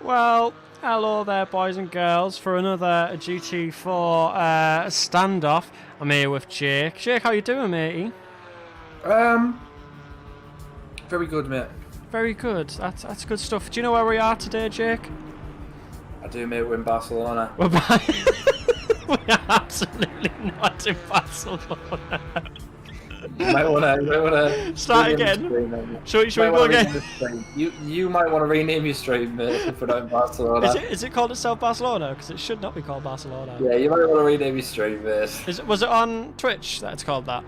Well, hello there, boys and girls, for another GT4 standoff. I'm here with Jake. Jake, how you doing, matey? Very good, mate. Very good. That's good stuff. Do you know where we are today, Jake? I do, mate. We're in Barcelona. We're we are absolutely not in Barcelona. You might wanna start again. Should we go again? You might want to rename your stream, mate, if we're not in Barcelona. Is it called itself Barcelona? Because it should not be called Barcelona. Yeah, you might want to rename your stream, mate. Was it on Twitch that it's called that?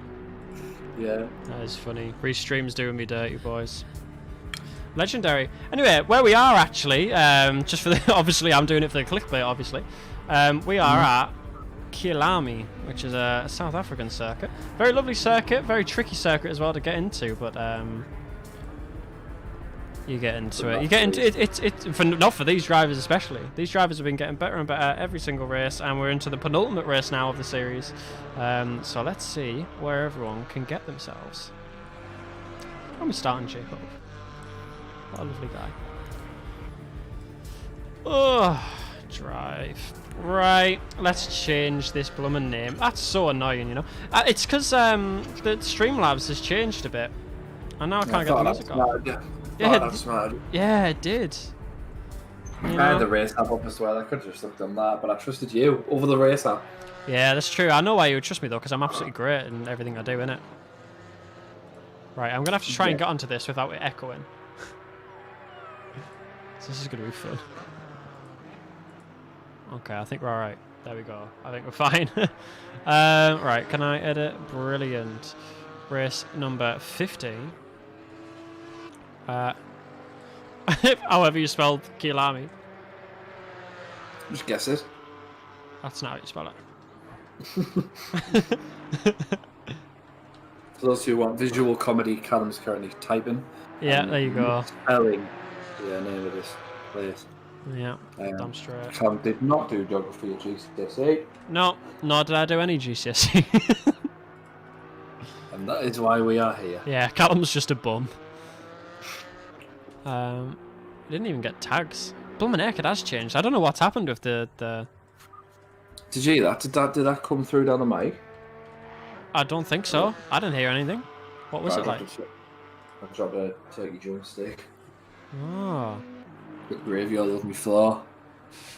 Yeah. That is funny. Restream's doing me dirty, boys. Legendary. Anyway, where we are actually, just for the, obviously I'm doing it for the clickbait, obviously. We are at Kyalami, which is a South African circuit. Very lovely circuit, very tricky circuit as well to get into, but you get into it. You get into it. Not for these drivers especially. These drivers have been getting better and better every single race, and we're into the penultimate race now of the series. So let's see where everyone can get themselves. I'm starting Jacob. What a lovely guy. Oh, drive. Right, let's change this bloomin' name. That's so annoying, you know. It's because the Streamlabs has changed a bit, and now I can't get the music on. Yeah, it did. I had the race app up as well. I could have just looked on that, but I trusted you over the race app. Yeah, that's true. I know why you would trust me though, because I'm absolutely great in everything I do, innit? Right, I'm gonna have to try and get onto this without it echoing. So this is gonna be fun. Okay, I think we're alright. There we go. I think we're fine. Right, can I edit? Brilliant. Race number 15. However you spelled Kyalami. Just guess it. That's not how you spell it. For those who want visual comedy, Callum's currently typing. Yeah, there you go. Spelling the name of this place. Yeah, damn straight. Callum did not do geography at GCSE. No, nor did I do any GCSE. And that is why we are here. Yeah, Callum's just a bum. Didn't even get tags. Bloomin' heck, it has changed. I don't know what's happened with the... Did you hear that? Did that come through down the mic? I don't think so. I didn't hear anything. What was it like? I dropped a turkey drumstick. Oh. With gravy all over my floor.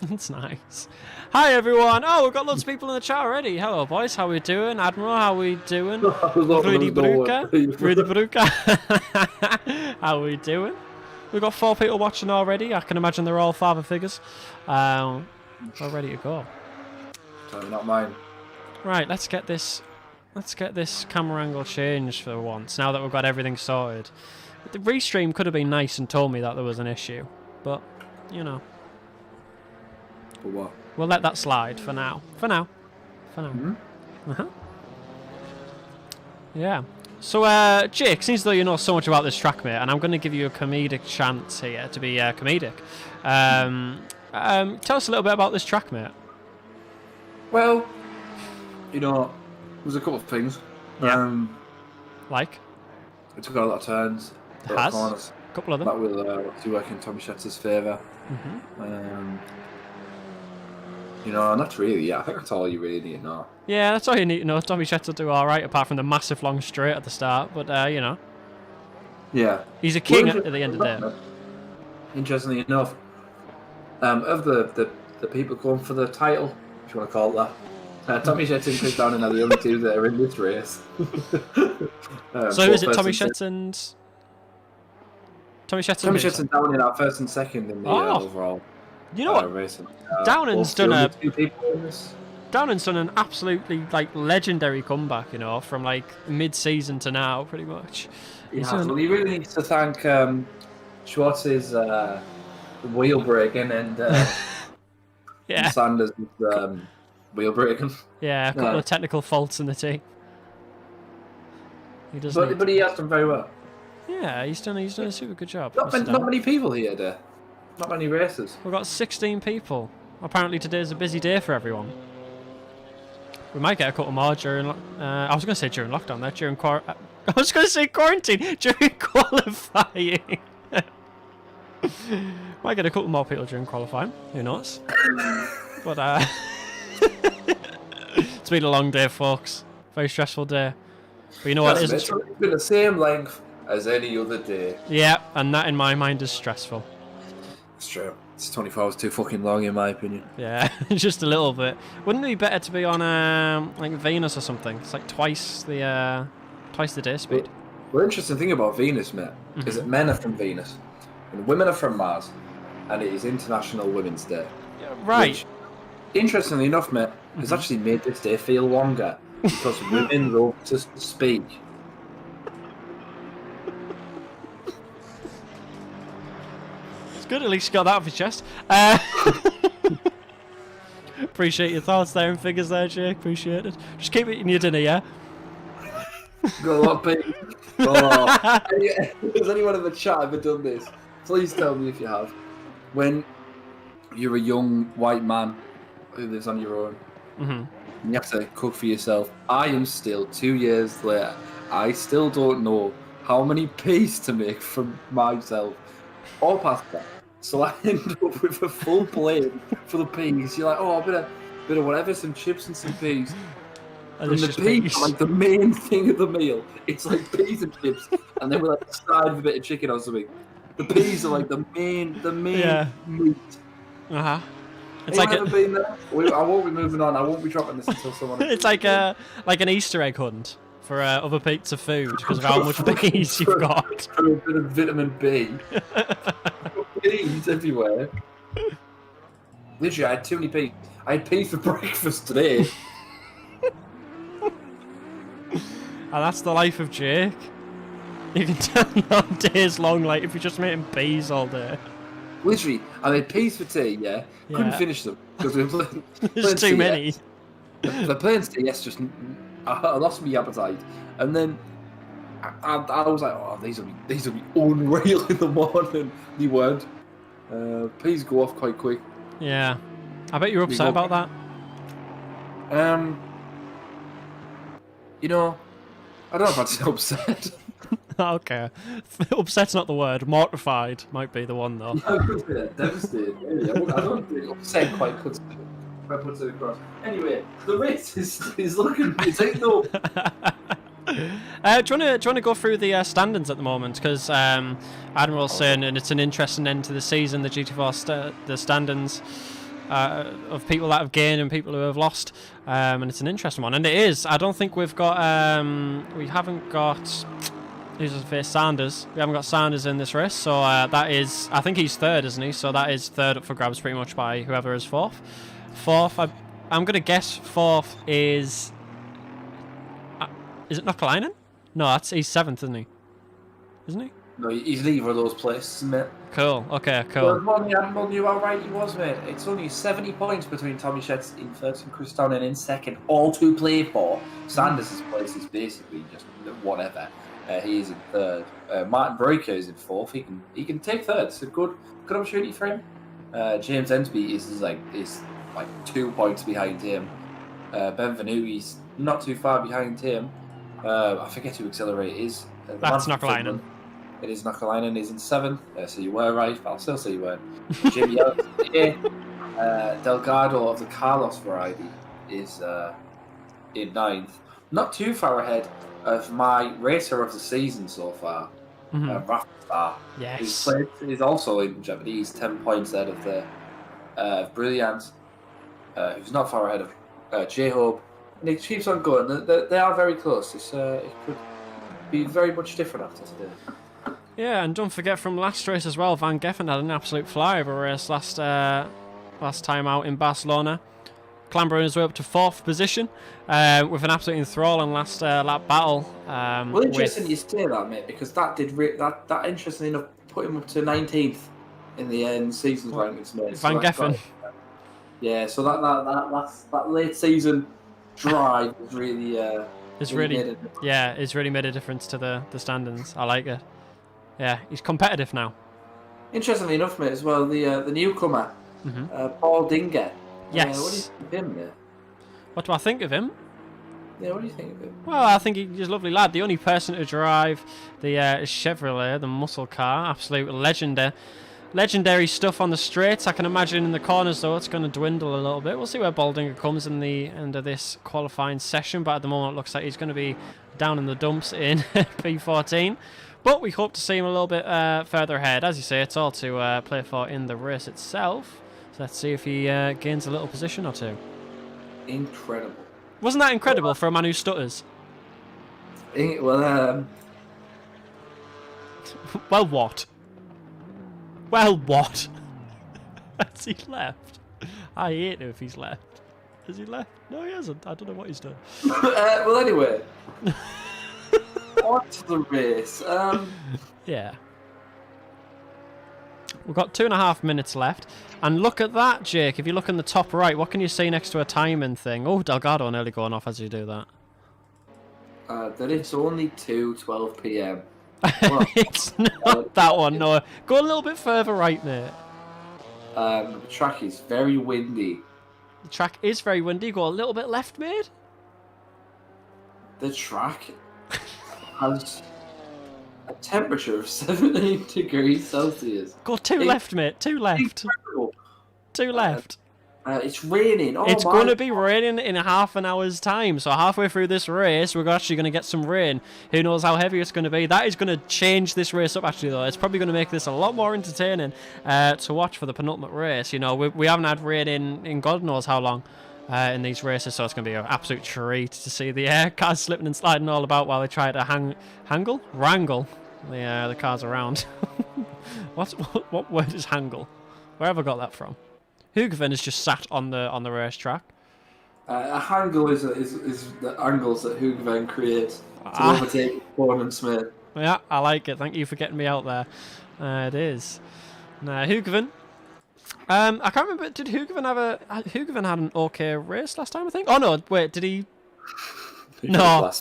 That's nice. Hi everyone. Oh, we've got lots of people in the chat already. Hello boys, how we doing? Admiral, how we doing? Rudy Bruca. Rudy Bruca. How we doing? We've got 4 people watching already. I can imagine they're all father figures. We're ready to go. Not mine. Right, let's get this camera angle changed for once, now that we've got everything sorted. The restream could have been nice and told me that there was an issue, but, you know. For what? We'll let that slide for now. For now. Mm-hmm. Yeah. So, Jake, seems though you know so much about this track, mate, and I'm going to give you a comedic chance here to be comedic. Tell us a little bit about this track, mate. Well, you know, there's a couple of things. Yeah. Like? It took a lot of turns. It has. A couple of them. That will obviously work in Tommy Schetzer's favour. Mm-hmm. You know, not really. Yeah, I think that's all you really need to know. Yeah, that's all you need to know. Tommy Schetzer will do all right, apart from the massive long straight at the start. But you know. Yeah. He's a king at the end of the day. Interestingly enough, of the people going for the title, if you want to call it that, Tommy Schetzer and Chris Downing are the only two that are in this race. So who is it? Tommy Schetzer and Downing are first and second in the overall. You know what? Racing. Downing's done an absolutely legendary comeback, you know, from mid-season to now, pretty much. Well, he really needs to thank Schwartz's wheel braking and Sanders' wheel braking. Yeah, a couple of technical faults in the team. He does, but he has done very well. Yeah, he's done a super good job. Not many people here, there. Not many races. We've got 16 people. Apparently today's a busy day for everyone. We might get a couple more during... I was going to say during lockdown there. I was going to say quarantine. During qualifying. Might get a couple more people during qualifying. Who knows? But it's been a long day, folks. Very stressful day. But you know what? It's been the same length as any other day. Yeah, and that in my mind is stressful. It's true. It's 24 hours too fucking long, in my opinion. Yeah, just a little bit. Wouldn't it be better to be on like Venus or something? It's like twice the day speed. Well, the interesting thing about Venus, mate, is that men are from Venus, and women are from Mars, and it is International Women's Day. Yeah, right. Which, interestingly enough, mate, has actually made this day feel longer because women love to speak. It's good, at least you got that off your chest. Appreciate your thoughts there and figures there, Jake. Appreciate it. Just keep eating your dinner, yeah? Got a lot of pain. Oh. Has anyone in the chat ever done this? Please tell me if you have. When you're a young white man who lives on your own, and you have to cook for yourself. I am still 2 years later. I still don't know how many peas to make for myself or pasta. So I end up with a full plate for the peas. You're like, oh, a bit of whatever, some chips and some peas. And the peas are like the main thing of the meal. It's like peas and chips, and then we like side with a bit of chicken or something. The peas are like the main meat. It's like been there? I won't be moving on. I won't be dropping this until someone. It's like an Easter egg hunt for other bits of food because of how much peas you've got. For a bit of vitamin B. Peas everywhere. Literally, I had too many peas. I had peas for breakfast today. And that's the life of Jake. You can tell your days long, like if you're just making peas all day. Literally, I made peas for tea, yeah. Couldn't finish them because we were playing. There's too many. The playing CS just I lost my appetite, and then I was like, oh, these will be unreal in the morning. They weren't. Peas go off quite quick. Yeah, I bet you're upset about that. You know, I don't know if I'd say upset. Okay. Upset's not the word. Mortified might be the one, though. Yeah, devastated. I don't think upset quite puts it across. Anyway, the race is looking... It's ain't no... Do you want to go through the standings at the moment? Because Admiral's saying and it's an interesting end to the season, the GT4 the standings of people that have gained and people who have lost. And it's an interesting one. And it is. I don't think we've got... we haven't got... Who's to face Sanders? We haven't got Sanders in this race, so that is... I think he's third, isn't he? So that is third up for grabs pretty much by whoever is fourth. Fourth, I'm going to guess fourth is... Is it Nokalainen? No, he's seventh, isn't he? Isn't he? No, he's neither of those places, mate. Cool, okay, cool. Well, Admiral knew how right he was, mate. It's only 70 points between Tommy Shetz in first and Chris Townend in second. All to play for. Sanders' place is basically just whatever. He is in third. Martin Breaker is in fourth. He can take third. It's a good opportunity for him. James Ensby is like 2 points behind him. Ben Venui's not too far behind him. I forget who Accelerate is. That's Nokalainen. It is Nokalainen. He's in seventh. So you were right, but I'll still say you weren't. Jimmy Ellis is eighth. Delgado of the Carlos variety is in ninth. Not too far ahead of my racer of the season so far, Rafa. Yes. He's also in jeopardy. He's 10 points ahead of the Brilliant, who's not far ahead of J-Hope. And it keeps on going. They are very close. It could be very much different after today. Yeah, and don't forget from last race as well, Van Geffen had an absolute flyover race last time out in Barcelona. Clambering his way up to fourth position with an absolute enthralling last lap battle. Well, interesting you say that, mate, because that interestingly enough put him up to 19th in the end season's rankings, mate. Van Geffen. Yeah, so that late season drive was really it's really made a difference to the standings. I like it. Yeah, he's competitive now. Interestingly enough, mate, as well, the newcomer, Paul Dinger. Yes. What do you think of him, mate? What do I think of him? Yeah, what do you think of him? Well, I think he's a lovely lad. The only person to drive the Chevrolet, the muscle car, absolute legend there. Legendary stuff on the straights. I can imagine in the corners, though, it's going to dwindle a little bit. We'll see where Baldinger comes in the end of this qualifying session, but at the moment it looks like he's going to be down in the dumps in P14. But we hope to see him a little bit further ahead. As you say, it's all to play for in the race itself. So let's see if he gains a little position or two. Incredible. Wasn't that incredible for a man who stutters? Well, Well, what? Well, what? Has he left? I hate him if he's left. Has he left? No, he hasn't. I don't know what he's done. well, anyway. On to the race. Yeah. We've got 2.5 minutes left. And look at that, Jake. If you look in the top right, what can you see next to a timing thing? Oh, Delgado nearly going off as you do that. That it's only 2:12 p.m. Well, It's not that one, no. Go a little bit further right, mate. the track is very windy. The track is very windy. Go a little bit left, mate. The track has a temperature of 17 degrees Celsius. Go two left, mate. Two left. Incredible. Two left. It's raining. Oh, It's my going to be raining in half an hour's time. So halfway through this race, we're actually going to get some rain. Who knows how heavy it's going to be. That is going to change this race up, actually, though. It's probably going to make this a lot more entertaining to watch for the penultimate race. You know, we haven't had rain in God knows how long in these races, so it's going to be an absolute treat to see the cars slipping and sliding all about while they try to wrangle the cars around. What word is hangle? Where have I got that from? Hoogeveen is just sat on the racetrack. A hangle is the angles that Hoogeveen creates to overtake Corn Smith. Yeah, I like it. Thank you for getting me out there. It is. Now, Hoogeveen. I can't remember. Did Hoogeveen had an okay race last time? I think. Oh no, wait. Did he? No,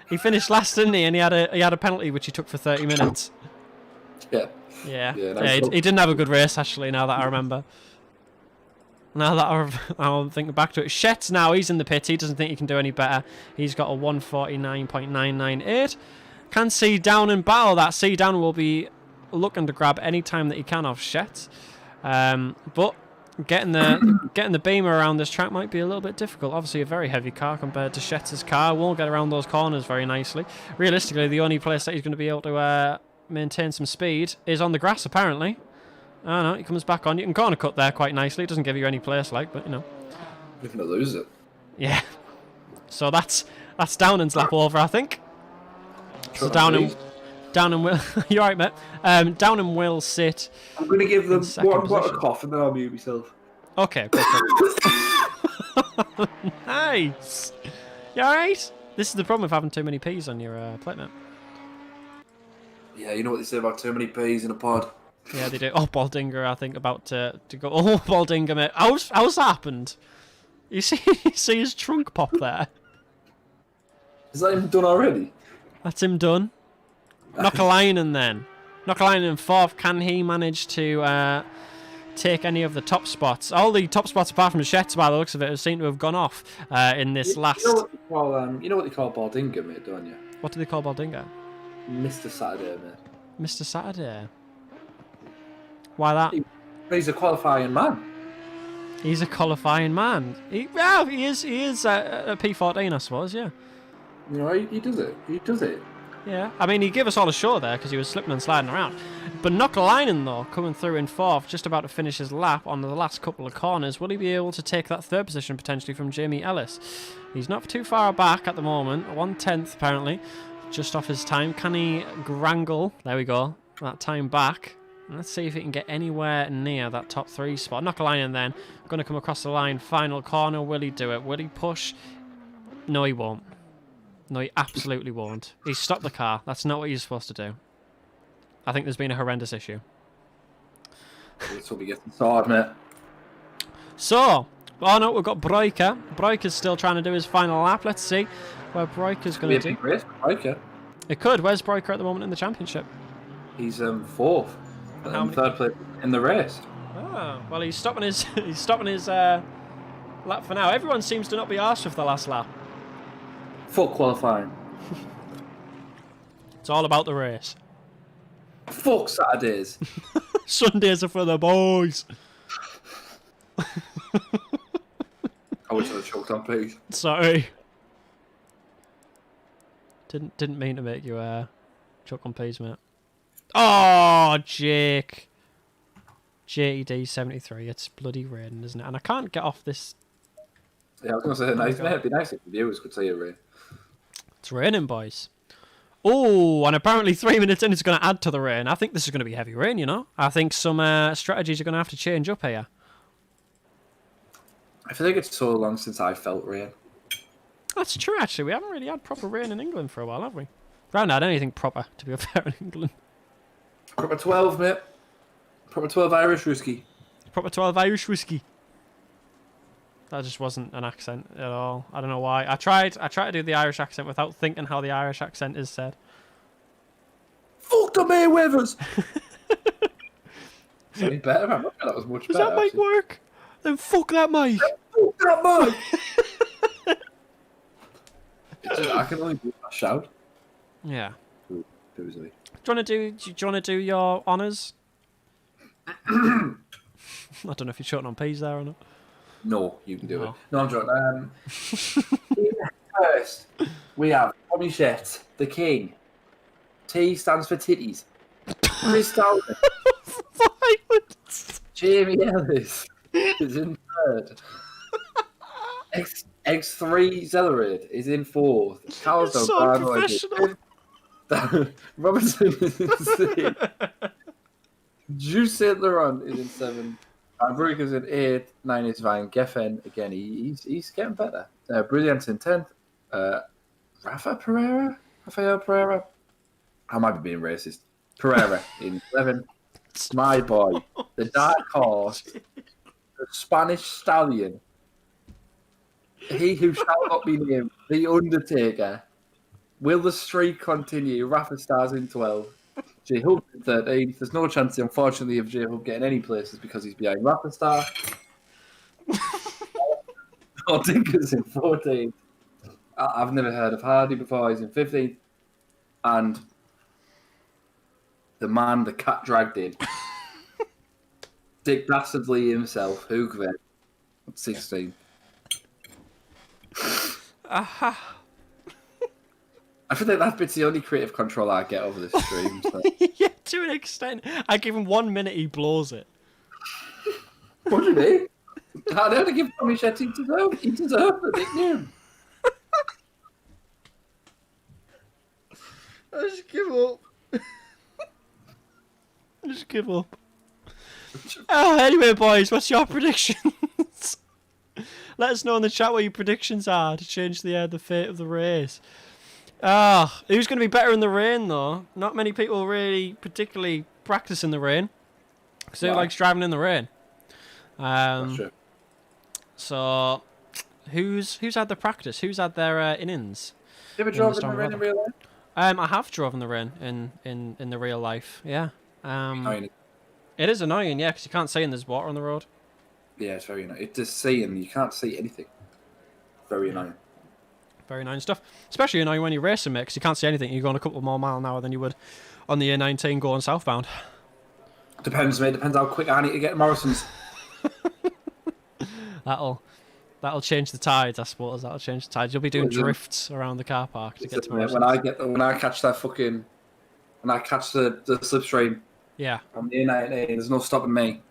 he finished last, didn't he? And he had a penalty which he took for 30 minutes. Yeah. Yeah. Yeah, He didn't have a good race actually. Now that I remember. Now that I'm thinking back to it, Shet's now, he's in the pit. He doesn't think he can do any better. He's got a 1:49.998. Can see down and battle that. See down will be looking to grab any time that he can off Shet. But getting the beamer around this track might be a little bit difficult. Obviously a very heavy car compared to Shet's car. Won't get around those corners very nicely. Realistically, the only place that he's going to be able to maintain some speed is on the grass, apparently. Oh no, he comes back on. You can corner cut there quite nicely. It doesn't give you any place, like, but you know. You're going to lose it. Yeah. So that's Downing's lap over, I think. So Downing will. You're right, mate. Downing will sit. I'm going to give them what a position. cough and then I'll mute myself. Okay. Nice. You alright? This is the problem with having too many peas on your plate, mate. Yeah, you know what they say about too many peas in a pod. Yeah, they do. Oh, Baldinger, I think, about to go. Oh, Baldinger, mate. How's that happened? You see his trunk pop there? Is that him done already? That's him done. Knockalainen then. Knockalainen in fourth. Can he manage to take any of the top spots? All the top spots apart from Shet's, by the looks of it, seem to have gone off in this last... You know what they call Baldinger, mate, don't you? What do they call Baldinger? Mr. Saturday, mate. Mr. Saturday. Why that? He's a qualifying man. He's a qualifying man. He is a P14, I suppose, yeah. You know, he does it. He does it. Yeah, I mean, he gave us all a show there because he was slipping and sliding around. But Knockalainen, though, coming through in fourth, just about to finish his lap on the last couple of corners. Will he be able to take that third position potentially from Jamie Ellis? He's not too far back at the moment. 1/10 apparently, just off his time. Can he wrangle? There we go. That time back. Let's see if he can get anywhere near that top 3 spot. Knockalainen then, going to come across the line. Final corner. Will he do it? Will he push? No, he won't. No, he absolutely won't. He's stopped the car. That's not what he's supposed to do. I think there's been a horrendous issue. This will be getting sorted, mate. So, oh no, we've got Breuker. Breuker's still trying to do his final lap. Let's see where Breuker's going to do. Big race for Breuker. It could. Where's Breuker at the moment in the championship? He's fourth. Third place in the race. Oh, well, he's stopping his lap for now. Everyone seems to not be arsed with the last lap. Full qualifying. It's all about the race. Fuck Saturdays. Sundays are for the boys. I wish I had choked on peas. Sorry. Didn't mean to make you choke on peas, mate. Oh, Jake. JED 73. It's bloody raining, isn't it? And I can't get off this. Yeah, I was going to say, it'd be nice if the viewers could see it rain. It's raining, boys. Oh, and apparently 3 minutes in it's going to add to the rain. I think this is going to be heavy rain, you know? I think some strategies are going to have to change up here. I feel like it's so long since I felt rain. That's true, actually. We haven't really had proper rain in England for a while, have we? We haven't had anything proper, to be fair, in England. Proper 12, mate. Proper 12 Irish whiskey. Proper 12 Irish whiskey. That just wasn't an accent at all. I don't know why. I tried to do the Irish accent without thinking how the Irish accent is said. Fuck the Mayweathers! Is that any better? I'm not sure that was much better. Does that mic work? Then fuck that mic! Fuck that mic! I can only do a shout. Yeah. Who is he? Do you wanna do your honours? I don't know if you're shorting on peas there or not. No, you can do it. No, I'm joking. First, we have Tommy Shet, the king. T stands for titties. Chris Dowden. Jamie Ellis is in third. X3 Zellerade is in fourth. Calzo so professional. Robertson is in sixth. Juice Saint Laurent is in seventh. And Brugger's in 8th, 9 is Van Geffen. Again, he's getting better. Brilliant's in 10th. Rafael Pereira? I might be being racist. Pereira in 11th. My boy, the dark horse, the Spanish stallion. He who shall not be named, the Undertaker. Will the streak continue? Rafa Star's in 12th. J Hub in 13th. There's no chance, unfortunately, of J Hub getting any places because he's behind Rafa Star. Dinker's in 14th. I've never heard of Hardy before. He's in 15th. And the man the cat dragged in, Dick Dastardly himself, Hoogven, at 16th. Aha. I feel like that bit's the only creative control I get over this stream. So. Yeah, to an extent. I give him 1 minute, he blows it. What do you mean? I don't give Tommy Shet he deserved the nickname. I just give up. I just give up. Anyway, boys, what's your predictions? Let us know in the chat what your predictions are to change the fate of the race. Who's going to be better in the rain, though? Not many people really particularly practice in the rain. Because who likes driving in the rain? That's true. So, who's had the practice? Who's had their innings? You ever drove in the rain in real life? I have driven the rain in the real life, yeah. It is annoying, yeah, because you can't see and there's water on the road. Yeah, it's very annoying. It's just seeing, you can't see anything. Very annoying. Very annoying stuff. Especially annoying when you're racing, mate, because you can't see anything. You're going a couple more miles an hour than you would on the A19 going southbound. Depends, mate. Depends how quick I need to get to Morrison's. That'll change the tides, I suppose. That'll change the tides. You'll be doing drifts around the car park to get to Morrison's. When I catch the slipstream. Yeah. On the A19, there's no stopping me.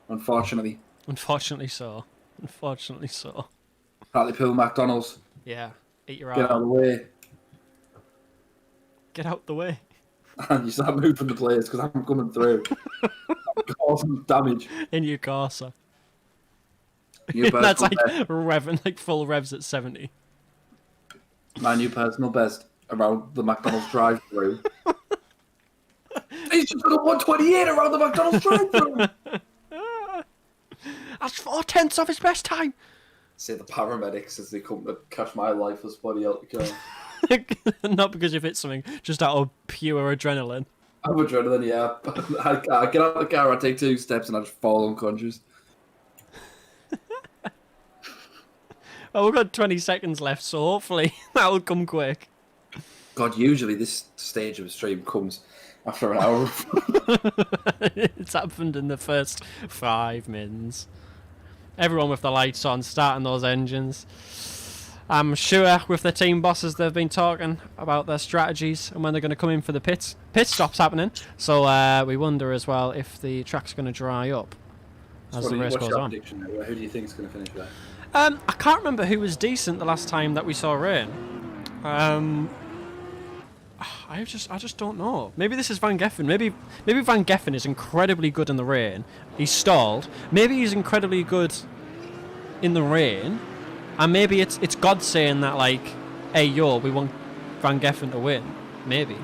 Unfortunately. Unfortunately so. Hartlepool McDonald's. Yeah. Eat your Get out of the way. Get out the way. And you start moving the players because I'm coming through. I'm causing damage. In your Corsa. That's like revving, like full revs at 70. My new personal best around the McDonald's drive-through. He's just got a 128 around the McDonald's drive-through. That's 4/10 of his best time. Say the paramedics as they come to catch my lifeless body out the car. Not because you've hit something, just out of pure adrenaline. I'm adrenaline, yeah. I get out of the car, I take 2 steps, and I just fall unconscious. Well, we've got 20 seconds left, so hopefully that will come quick. God, usually this stage of the stream comes After an hour. It's happened in the first 5 minutes. Everyone with the lights on, starting those engines. I'm sure with the team bosses they've been talking about their strategies and when they're going to come in for the pit stops happening. So we wonder as well if the track's going to dry up as the race goes on. Who do you think is going to finish there? I can't remember who was decent the last time that we saw rain. I just don't know. Maybe this is Van Geffen. Maybe Van Geffen is incredibly good in the rain. He's stalled. Maybe he's incredibly good in the rain, and maybe it's God saying that, like, hey yo, we want Van Geffen to win. Maybe.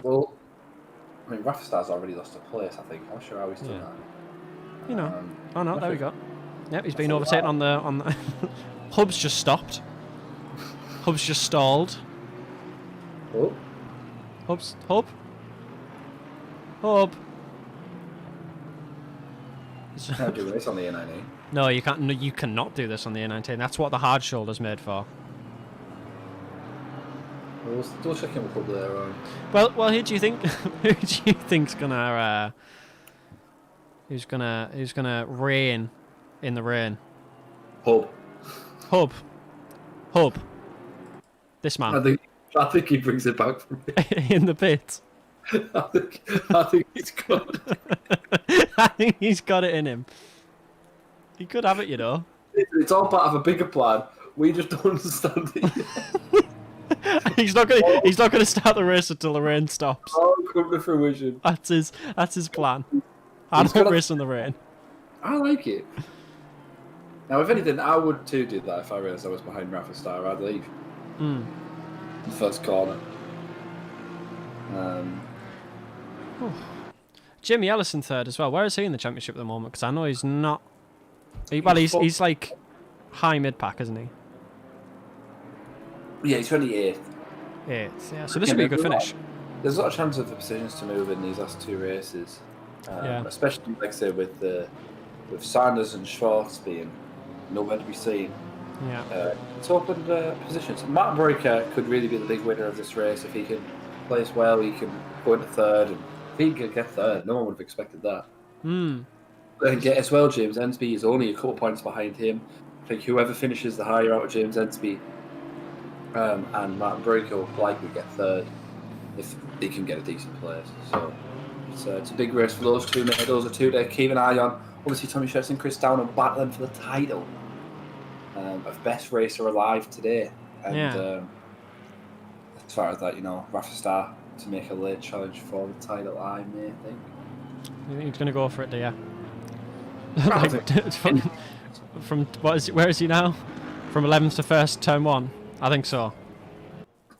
Well, I mean, Rafa Star's already lost a place. I think. I'm not sure how he's done that. You know. Oh no, there we go. Yep, he's been overtaken on the. Hub's just stopped. Hub's just stalled. Oh. Hub. Can't do this on the A19. No, you can't. No, you cannot do this on the A19. That's what the hard shoulder's made for. We'll check in with Hub there. Well, who do you think? Who do you think's gonna? Who's gonna reign in the rain? Hub. This man. I think he brings it back from me. In the pit. I think he's got it. I think he's got it in him. He could have it, you know. It's all part of a bigger plan. We just don't understand it. He's not gonna start the race until the rain stops. Oh, come to fruition. That's his plan. I don't race in the rain. I like it. Now, if anything, I would too do that if I realised I was behind Rafa Star. I'd leave. The first corner. Jimmy Ellison third as well. Where is he in the championship at the moment? Because I know he's not. He's like high mid pack, isn't he? Yeah, he's 28th. Yeah. So this would be a good finish. There's a lot of chance of the positions to move in these last 2 races. Especially, like I say, with Sanders and Schwartz being nowhere to be seen. Yeah. It's opened positions. Matt Breuker could really be the big winner of this race if he can place well. He can go into third, and if he can get third, no one would have expected that. And get as well. James Ensby is only a couple points behind him. I think whoever finishes the higher out of James Ensby and Matt Breuker will likely get third if he can get a decent place. So it's a big race for those two. Those are two to keep an eye on. Obviously, Tommy Shetz and Chris Down are battling for the title of best racer alive today. And as far as that, Rafa Star to make a late challenge for the title, I may think. You think he's going to go for it, do you? From where is he now? From 11th to 1st, turn 1. I think so.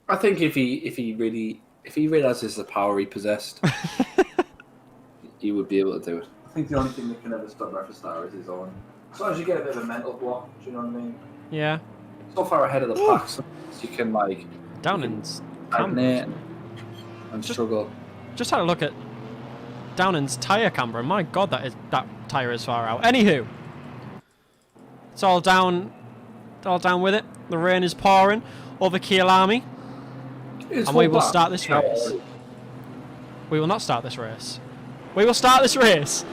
I think if he realizes the power he possessed, he would be able to do it. I think the only thing that can ever stop Rafa Star is his own. As long as you get a bit of a mental block, do you know what I mean? Yeah. So far ahead of the pack, so you can Downing's and struggle. Just had a look at Downing's tyre camber, and my God, that tyre is far out. Anywho, it's all down with it. The rain is pouring over Kyalami, and we will start this race. We will not start this race. We will start this race.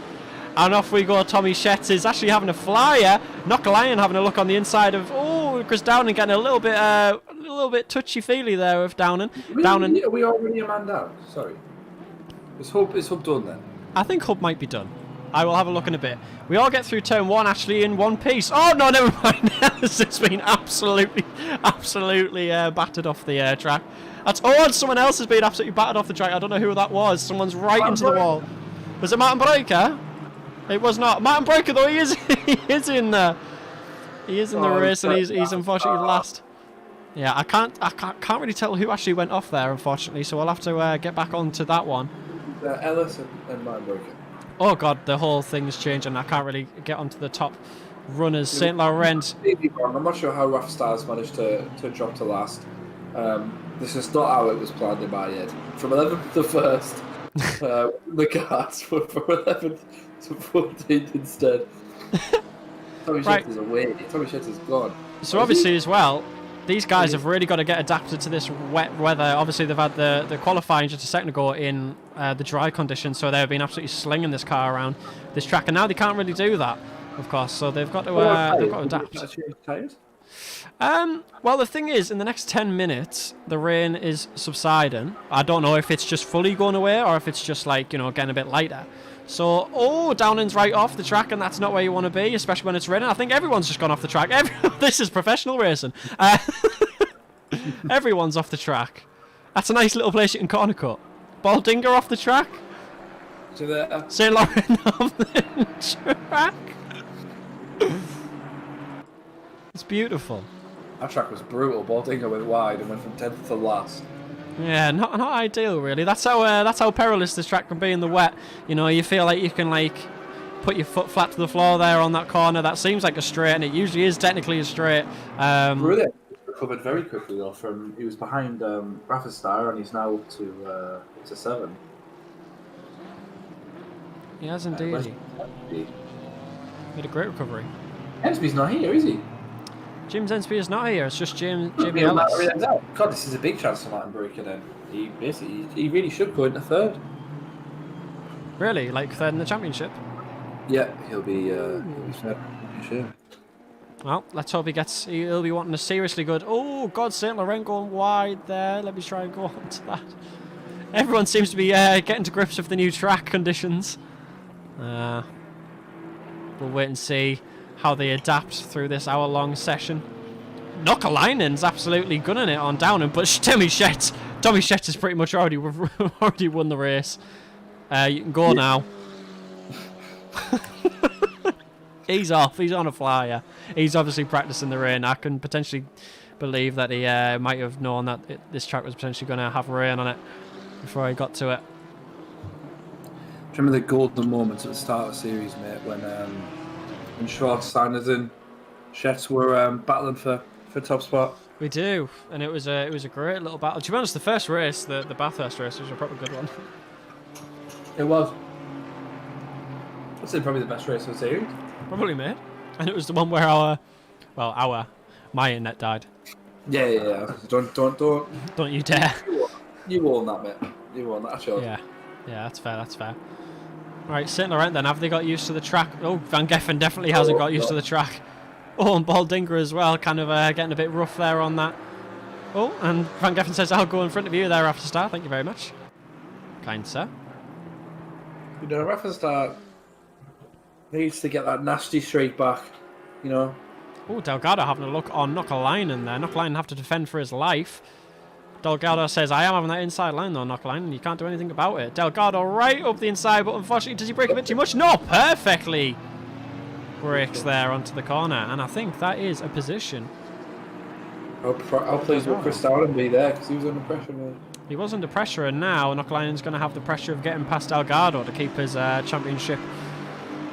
And off we go. Tommy Shetz is actually having a flyer. Knock Lion having a look on the inside of Chris Downing, getting a little bit touchy-feely there with Downing. Really? Are we already a man down? Sorry. Is Hub done then? I think Hub might be done. I will have a look in a bit. We all get through turn 1 actually in one piece. Oh no, never mind. It's been absolutely battered off the track. And someone else has been absolutely battered off the track. I don't know who that was. Someone's right into the wall. Was it Martin Breuker? It was not. Martin Breuker, though, he is in the race, and he's unfortunately last. Yeah, I can't really tell who actually went off there, unfortunately. So I'll have to get back onto that one. Ellis and Martin Breuker. Oh God, the whole thing's changed, and I can't really get onto the top runners. St. Laurent. I'm not sure how Rafa Stars managed to drop to last. This is not how it was planned in my head. From 11th to 1st, the cars were from 11th to 14th instead. Tommy Shetz is away. Tommy Shetz is gone. So obviously as well, these guys have really got to get adapted to this wet weather. Obviously, they've had the qualifying just a second ago in the dry conditions, so they've been absolutely slinging this car around this track, and now they can't really do that, of course. So they've got to adapt. Well, the thing is, in the next 10 minutes, the rain is subsiding. I don't know if it's just fully going away or if it's just like, you know, getting a bit lighter. So, oh, Downing's right off the track, and that's not where you want to be, especially when it's raining. I think everyone's just gone off the track. This is professional racing. Everyone's off the track. That's a nice little place you can corner cut. Baldinger off the track. St. Laurent off the track. It's beautiful. That track was brutal. Baldinger went wide and went from 10th to last. Yeah, not ideal really. That's how perilous this track can be in the wet. You know, you feel like you can like put your foot flat to the floor there on that corner. That seems like a straight, and it usually is technically a straight. Really recovered very quickly though. He was behind Rafa Star, and he's now up to 7. He has indeed. Made a great recovery. Ensby's not here, is he? James Ensby is not here. It's just Jamie Ellis. God, this is a big chance for Martin Bruyker then. He really should go into 3rd. Really, like 3rd in the championship. Yeah, he'll be 3rd. Sure. Well, let's hope he'll be wanting a seriously good. Oh God, St. Laurent going wide there. Let me try and go on to that. Everyone seems to be getting to grips with the new track conditions. We'll wait and see how they adapt through this hour-long session. Nokalainen's absolutely gunning it on Downing, but Tommy Schett has pretty much already won the race. You can go now. He's off. He's on a flyer. He's obviously practicing the rain. I can potentially believe that he might have known that this track was potentially going to have rain on it before he got to it. Remember the golden moments at the start of the series, mate, when Schwartz, Sanders and Schett were battling for top spot. We do, and it was a great little battle. To be honest, the first race, the Bathurst race, was a proper good one. It was. I'd say probably the best race of the series. Probably, mate. And it was the one where my internet died. Yeah. Don't you dare. You won that, mate. You won that, sure. Yeah, that's fair. Right, St. Laurent then, have they got used to the track? Oh, Van Geffen definitely hasn't got used to the track. Oh, and Baldinger as well, kind of getting a bit rough there on that. Oh, and Van Geffen says, I'll go in front of you there after start, thank you very much. Kind sir. You know, Rafa Star needs to get that nasty streak back, you know. Oh, Delgado having a look on Nokalainen there. Nokalainen have to defend for his life. Delgado says, I am having that inside line though, Nokalainen. You can't do anything about it. Delgado right up the inside, but unfortunately, does he break a bit too much? No, perfectly breaks there onto the corner. And I think that is a position. How pleased will Chris Dowden be there, because he was under pressure, mate. He was under pressure, and now Nokalainen's going to have the pressure of getting past Delgado to keep his championship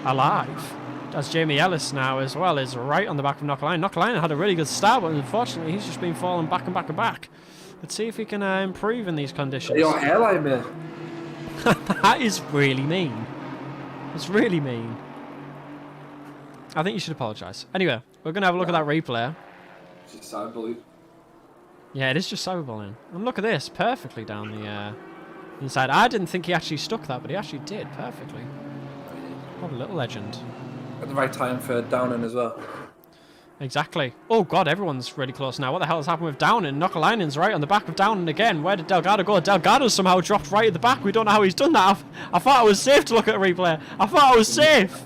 alive. As Jamie Ellis now as well is right on the back of Nokalainen. Nokalainen had a really good start, but unfortunately he's just been falling back and back and back. Let's see if he can improve in these conditions. Your hairline, mate. That is really mean. It's really mean. I think you should apologise. Anyway, we're going to have a look at that replay. It's just cyberbullying. Yeah, it is just cyberbullying. And look at this, perfectly down the inside. I didn't think he actually stuck that, but he actually did perfectly. What a little legend. At the right time for Downing as well. Exactly. Oh God, everyone's really close now. What the hell has happened with Downing? Nokalainen's right on the back of Downing again. Where did Delgado go? Delgado's somehow dropped right at the back. We don't know how he's done that. I thought I was safe to look at a replay. I thought I was safe.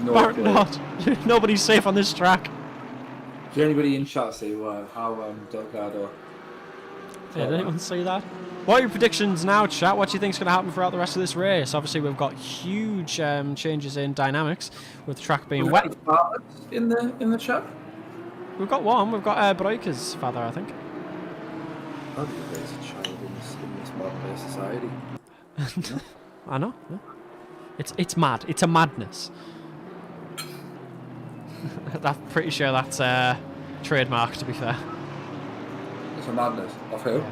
Apparently not. Nobody's safe on this track. Did anybody in chat say how Delgado? Yeah, did anyone see that? What are your predictions now, chat? What do you think is going to happen throughout the rest of this race? Obviously, we've got huge changes in dynamics with the track being wet. In the chat? We've got one. We've got Breuker's father, I think. I don't think there's a child in this modern day society. I know. Yeah. It's mad. It's a madness. I'm pretty sure that's trademark, to be fair. It's a madness. Of who?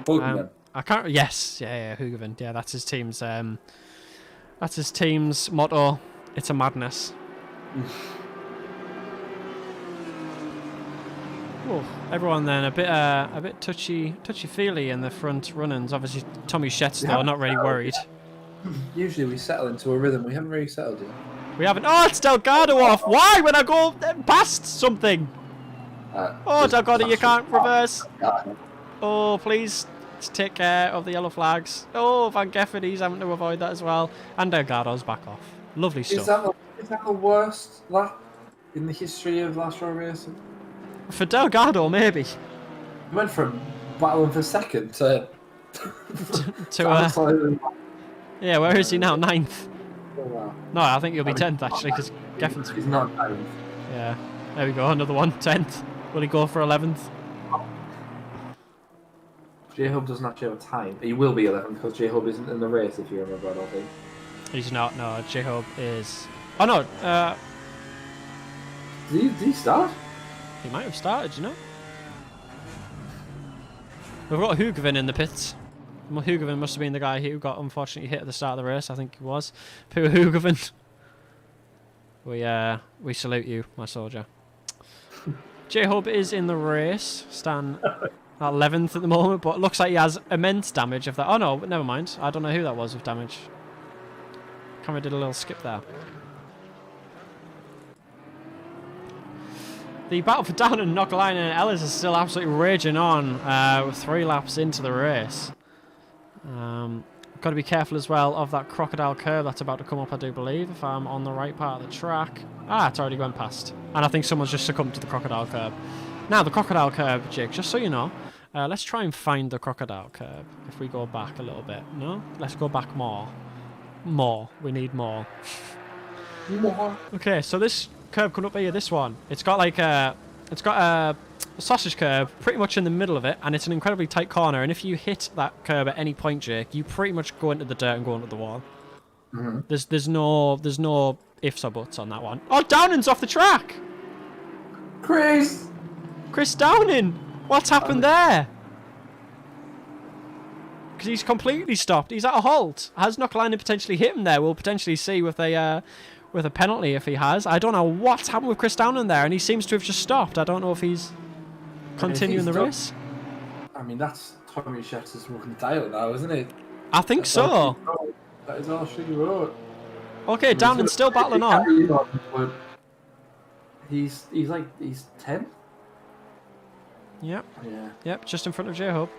Hoogman. I can't. Yes, yeah, Hoogman. Yeah, that's his team's. That's his team's motto. It's a madness. Whoa. Everyone then a bit touchy-feely in the front run-ins. Obviously, Tommy Shet's though not really worried. Usually we settle into a rhythm. We haven't really settled yet. We haven't. Oh, it's Delgado off. Why? When I go past something. Oh, Delgado, you can't reverse. Oh, please take care of the yellow flags. Oh, Van Geffen, he's having to avoid that as well. And Delgado's back off. Lovely stuff. Is that the worst lap in the history of last row racing? For Delgado, maybe. He went from battling for second to yeah, where is he now? 9th. Oh, wow. No, I think he'll be 10th actually, because Geffen's... He's not 9th. Yeah, there we go, another one, 10th. Will he go for 11th? J-Hub doesn't actually have a time. He will be 11th because J-Hub isn't in the race, if you remember, I don't think. He's not, no, J-Hub is... Oh no, Did he start? he might have started, you know? We've got Hugavin in the pits. Well, Hugavin must have been the guy who got unfortunately hit at the start of the race, I think he was. Poor Hugavin. We salute you, my soldier. J-Hub is in the race, Stan at 11th at the moment, but it looks like he has immense damage of that. Oh no, never mind. I don't know who that was with damage. Camera did a little skip there. The battle for Down and Knockline and Ellis is still absolutely raging on with 3 laps into the race. Got to be careful as well of that crocodile curve that's about to come up, I do believe, if I'm on the right part of the track. Ah, it's already gone past. And I think someone's just succumbed to the crocodile curve. Now, the crocodile curve, Jake, just so you know, let's try and find the crocodile curve if we go back a little bit. No? Let's go back more. More. We need more. More. Okay, so this curve coming up here, this one, it's got like a sausage curve pretty much in the middle of it, and it's an incredibly tight corner, and if you hit that curve at any point, Jake, you pretty much go into the dirt and go into the wall. Mm-hmm. There's no ifs or buts on that one. Oh, Downing's off the track! Chris Downing! What's happened there? Because he's completely stopped. He's at a halt. Has Knockline potentially hit him there? We'll potentially see with a penalty if he has. I don't know what's happened with Chris Downing there, and he seems to have just stopped. I don't know if he's continuing the race. I mean, that's Tommy Shet's fucking dial now, isn't it? I think so. That is all she wrote. Okay, Downing's still battling on. He's 10th. Yep. Yeah. Yep, just in front of J-Hub.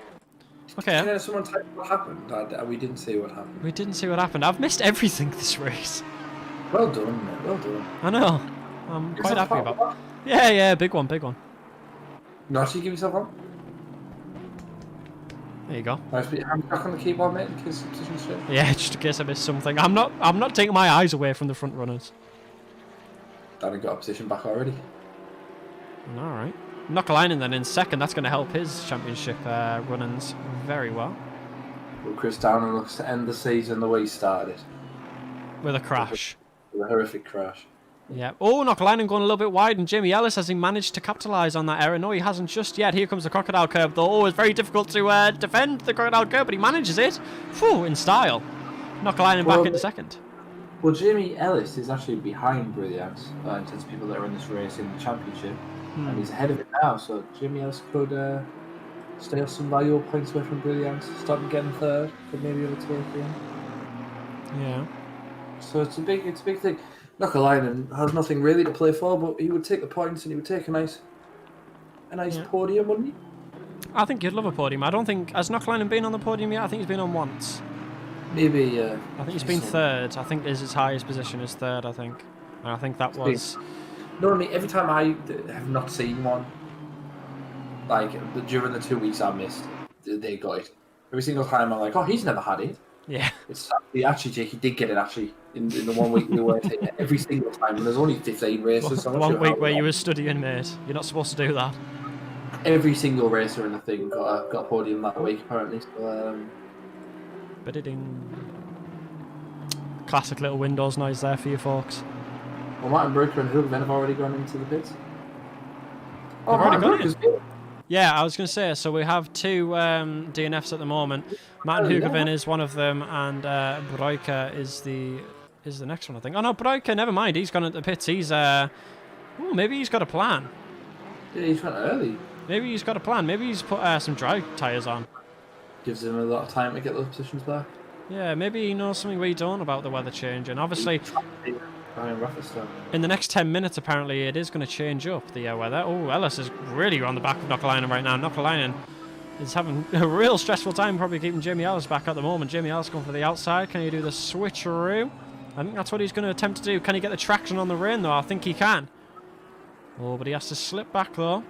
Okay. Yeah, someone typed what happened. We didn't see what happened. We didn't see what happened. I've missed everything this race. Well done, mate. Well done. I know. I'm quite happy about it. Yeah, big one. No, actually give yourself one. There you go. Nice, I'm back on the keyboard, mate, in case position shit. Yeah, just in case I missed something. I'm not taking my eyes away from the front runners. Danny got a position back already. Alright. Knockline then in second. That's going to help his championship run-ins very well. Well, Chris Downing looks to end the season the way he started it. With a crash. With a horrific crash. Yeah. Oh, Knockline going a little bit wide, and Jimmy Ellis, has he managed to capitalise on that error? No, he hasn't just yet. Here comes the crocodile curve, though. Oh, it's very difficult to defend the crocodile curve, but he manages it. Phew, in style. Knockline back into second. Well, Jimmy Ellis is actually behind Brilliance in terms of people that are in this race in the championship. And he's ahead of it now, so Jimmy Ellis could stay off some valuable points away from Brilliance, start getting third, could maybe overtake him. Yeah. So it's a big thing. Knockline has nothing really to play for, but he would take the points and he would take a nice podium, wouldn't he? I think you'd love a podium. I don't think... Has Knockline been on the podium yet? I think he's been on once. Maybe, I think he's been third. I think his highest position is third, I think. And I think that was... No, I mean, every time I have not seen one, like, during the 2 weeks I missed, they got it. Every single time I'm like, oh, he's never had it. Yeah. It's actually, Jake, he did get it, actually, in the 1 week we were taking it every single time, and there's only 15 races. So one week where you were studying, mate. You're not supposed to do that. Every single racer in the thing got a podium that week, apparently. So, Ba-da-ding. Classic little Windows noise there for you folks. Well, Martin Brooker and Hugavin have already gone into the pits. Oh, already gone in. Yeah, I was going to say, so we have two DNFs at the moment. Martin Hugavin is one of them, and Breuker is the next one, I think. Oh no, Breuker, never mind. He's gone into the pits. He's maybe he's got a plan. Yeah, he's went early. Maybe he's got a plan. Maybe he's put some dry tyres on. Gives him a lot of time to get those positions back. Yeah, maybe he knows something we don't about the weather change. And obviously, in the next 10 minutes, apparently, it is going to change up the weather. Oh, Ellis is really on the back of Nockalainen right now. Nockalainen is having a real stressful time probably keeping Jamie Ellis back at the moment. Jamie Ellis going for the outside. Can he do the switcheroo? I think that's what he's going to attempt to do. Can he get the traction on the rain, though? I think he can. Oh, but he has to slip back, though.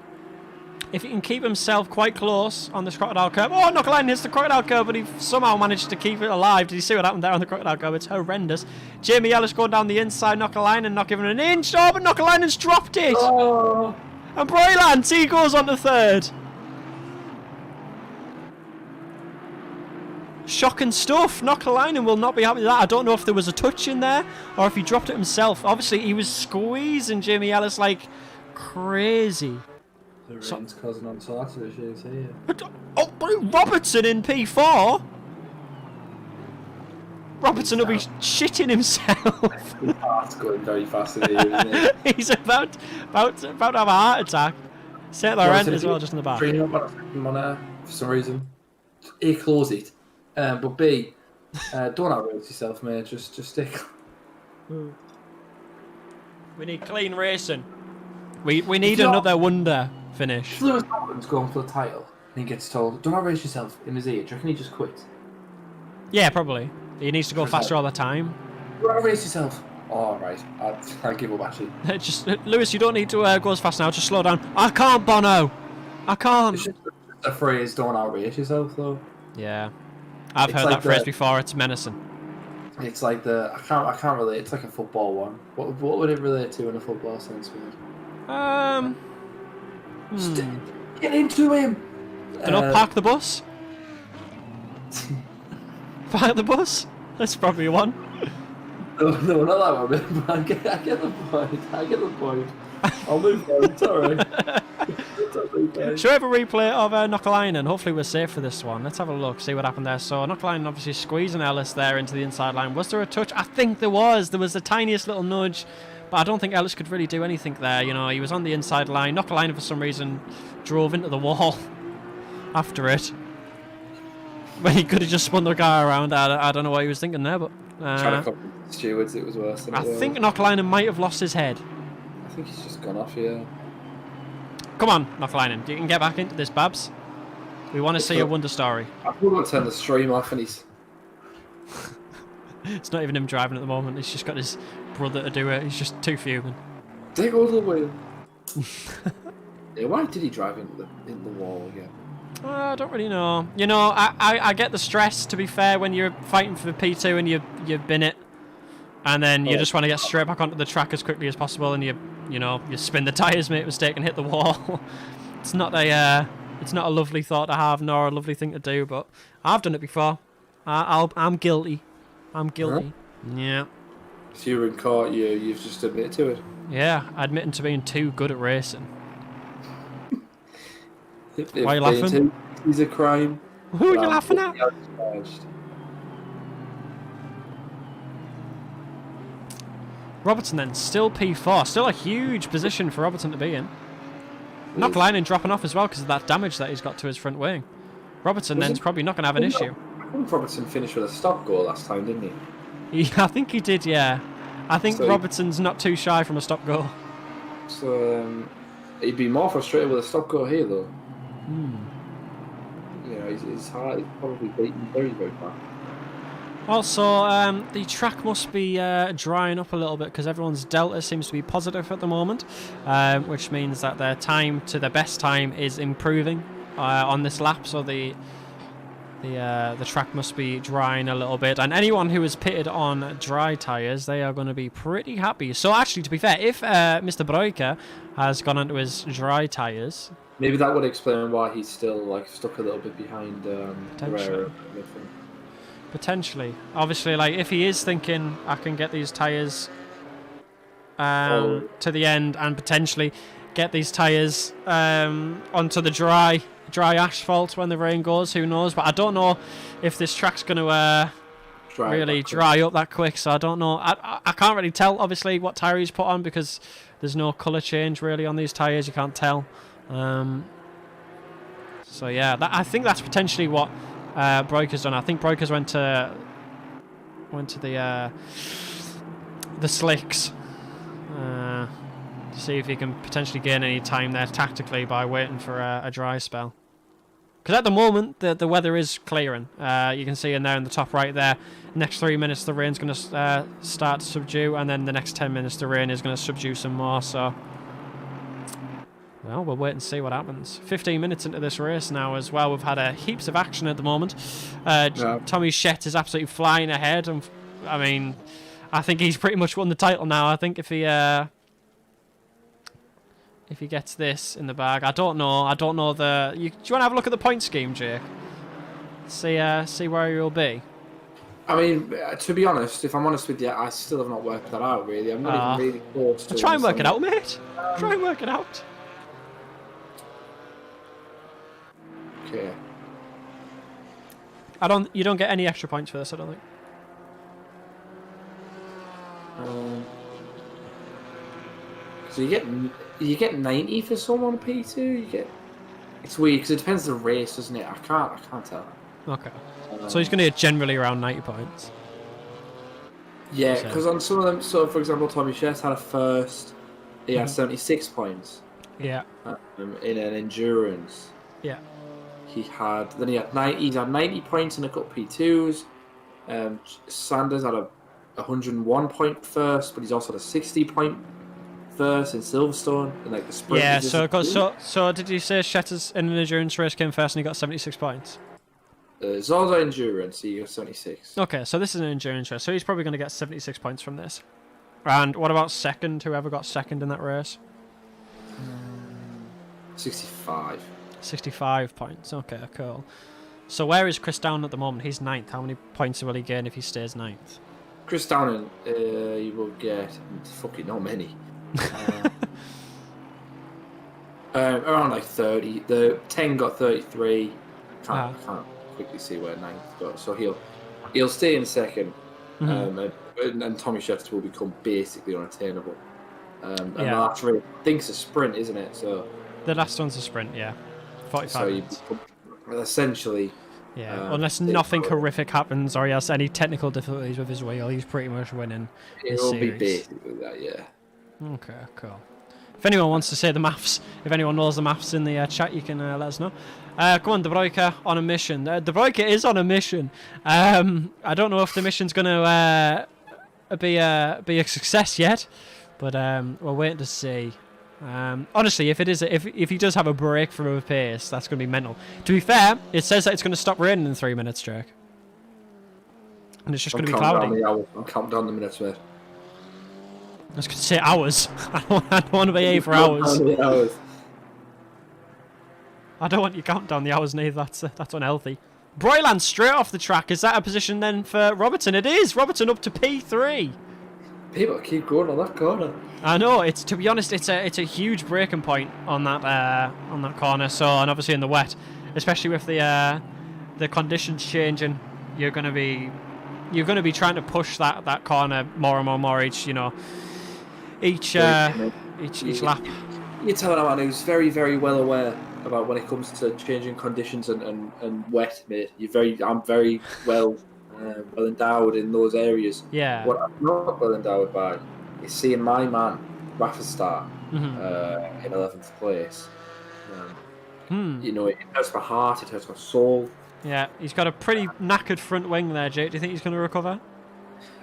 If he can keep himself quite close on this crocodile curve. Oh, Nockalainen hits the crocodile curve, but he somehow managed to keep it alive. Did you see what happened there on the crocodile curve? It's horrendous. Jamie Ellis going down the inside. Nockalainen not giving an inch. Oh, but Nockalainen's dropped it. Oh. And Broyland, he goes on to third. Shocking stuff. Nockalainen will not be happy with that. I don't know if there was a touch in there or if he dropped it himself. Obviously, he was squeezing Jamie Ellis like crazy. The rain's causing on sorts of issues here. Oh, Robertson in P4. Robertson will be shitting himself. It's going very fast in here, isn't it? He's about to have a heart attack. St. Laurent as well, just in the back. For some reason. A, close it. But B, don't outrace yourself, mate. Just stick. We need clean racing. We need another wonder finish. If Lewis Hamilton's going for the title and he gets told, don't outrace yourself in his ear, do you reckon he just quits? Yeah, probably. He needs to go faster all the time. Don't outrace yourself. Oh, right. I'll give up, actually. Just Lewis, you don't need to go as fast now. Just slow down. I can't, Bono. I can't. It's just a phrase, don't outrace yourself, though. Yeah. I've heard that phrase before. It's menacing. It's like I can't relate. It's like a football one. What would it relate to in a football sense, mate? Get into him. Park the bus. Park the bus. That's probably one. No, not that one. I get the point. I'll move on. It's alright. Should we have a replay of Nockalainen? Hopefully we're safe for this one. Let's have a look, see what happened there. So Nockalainen obviously squeezing Ellis there into the inside line. Was there a touch? I think there was. There was the tiniest little nudge, but I don't think Ellis could really do anything there. You know, he was on the inside line. Nockalainen for some reason drove into the wall after it. When he could have just spun the guy around. I don't know what he was thinking there, but trying to copy stewards, it was worse. I think Nockalainen might have lost his head. I think he's just gone off here. Come on, Nockalainen. You can get back into this, Babs. We want to see a wonder story. I want to turn the stream off and he's... It's not even him driving at the moment. He's just got his brother to do it. He's just too fuming. Take all the wheel. Yeah, why did he drive into the wall again? I don't really know. You know, I get the stress, to be fair, when you're fighting for the P2 and you've been it. And then you just want to get straight back onto the track as quickly as possible, and you spin the tyres, make a mistake, and hit the wall. It's not a lovely thought to have, nor a lovely thing to do, but I've done it before. I'm guilty. I'm guilty. Huh? Yeah. If you were in court, you've just admitted to it. Yeah, admitting to being too good at racing. Why are you laughing? Is a crime. Who are you laughing at? Robertson then, still P4. Still a huge position for Robertson to be in. Nockalainen dropping off as well because of that damage that he's got to his front wing. Robertson then's probably not going to have an issue. I think Robertson finished with a stop goal last time, didn't he? I think he did, yeah. I think Robertson's not too shy from a stop goal. So he'd be more frustrated with a stop goal here, though. You know, his heart is probably beating very, very fast. Also, the track must be drying up a little bit because everyone's delta seems to be positive at the moment, which means that their time to their best time is improving on this lap. So the track must be drying a little bit, and anyone who is pitted on dry tyres, they are going to be pretty happy. So actually, to be fair, if Mr. Broiker has gone onto his dry tyres, maybe that would explain why he's still stuck a little bit behind Herrera. Potentially. Obviously, if he is thinking, I can get these tyres to the end and potentially get these tyres onto the dry asphalt when the rain goes, who knows? But I don't know if this track's going to really dry up that quick, so I don't know. I can't really tell, obviously, what tyre he's put on because there's no colour change really on these tyres. You can't tell. So yeah, I think that's potentially what Broker's done. I think Broker's went to the slicks to see if he can potentially gain any time there tactically by waiting for a dry spell. Because at the moment the weather is clearing. You can see in there in the top right there. Next 3 minutes the rain's going to start to subdue, and then the next 10 minutes the rain is going to subdue some more. So. Well, we'll wait and see what happens. 15 minutes into this race now as well. We've had heaps of action at the moment. Tommy Shett is absolutely flying ahead. And I mean, I think he's pretty much won the title now. I think if he gets this in the bag, I don't know. Do you want to have a look at the point scheme, Jake? See where you'll be. I mean, to be honest, if I'm honest with you, I still have not worked that out. Really, I'm not even really close to. Try and work it out, mate. Try and work it out. Okay. You don't get any extra points for this, I don't think. So you get 90 for someone P2. It's weird because it depends on the race, doesn't it? I can't tell. Okay. So he's going to get generally around 90 points. Yeah, because on some of them, so for example, Tommy Shett had a first. He had 76 points. Yeah. In an endurance. Yeah. He had 90 points in a couple P2s. Sanders had a 101 point first, but he's also had a 60 point first in Silverstone in like the sprint. Yeah, so did you say Shetters in an endurance race came first and he got 76 points? It's also endurance, so you got 76. Okay, so this is an endurance race, so he's probably going to get 76 points from this. And what about second? Whoever got second in that race? 65. 65 points. Okay, cool. So where is Chris Down at the moment? He's 9th. How many points will he gain if he stays 9th? Chris Downing, he will get fucking not many. Around like 30. The 10 got 33. Can't quickly see where 9th got. So he'll stay in second. And Tommy Shett will become basically unattainable. And the last race, I think it's a sprint, isn't it? So the last one's a sprint, yeah. 45 minutes. Essentially. Yeah, unless nothing horrific happens or he has any technical difficulties with his wheel, he's pretty much winning. It will be basically that, yeah. Okay, cool. If anyone wants to say the maths, if anyone knows the maths in the chat, you can let us know. Come on, De Broeke on a mission. De Broeke is on a mission. I don't know if the mission's going to be a success yet, but we're waiting to see. Honestly, if he does have a breakthrough of pace, that's going to be mental. To be fair, it says that it's going to stop raining in 3 minutes, Jake. And it's just going to be cloudy. I'm counting down the minutes, mate. I was going to say hours. I don't want to be here for hours. I don't want you counting down the hours neither. That's unhealthy. Broyland straight off the track. Is that a position then for Robertson? It is. Robertson up to P3. People keep going on that corner. I know. To be honest, it's a huge braking point on that corner. So, and obviously in the wet, especially with the conditions changing, you're going to be trying to push that corner more and more each lap. You tell a man who's very, very well aware about when it comes to changing conditions and wet, mate. I'm very well endowed in those areas. Yeah. What I'm not well endowed by is seeing my man Rafa start in 11th place. You know, it hurts my heart, it hurts my soul. Yeah, he's got a pretty knackered front wing there, Jake. Do you think he's going to recover?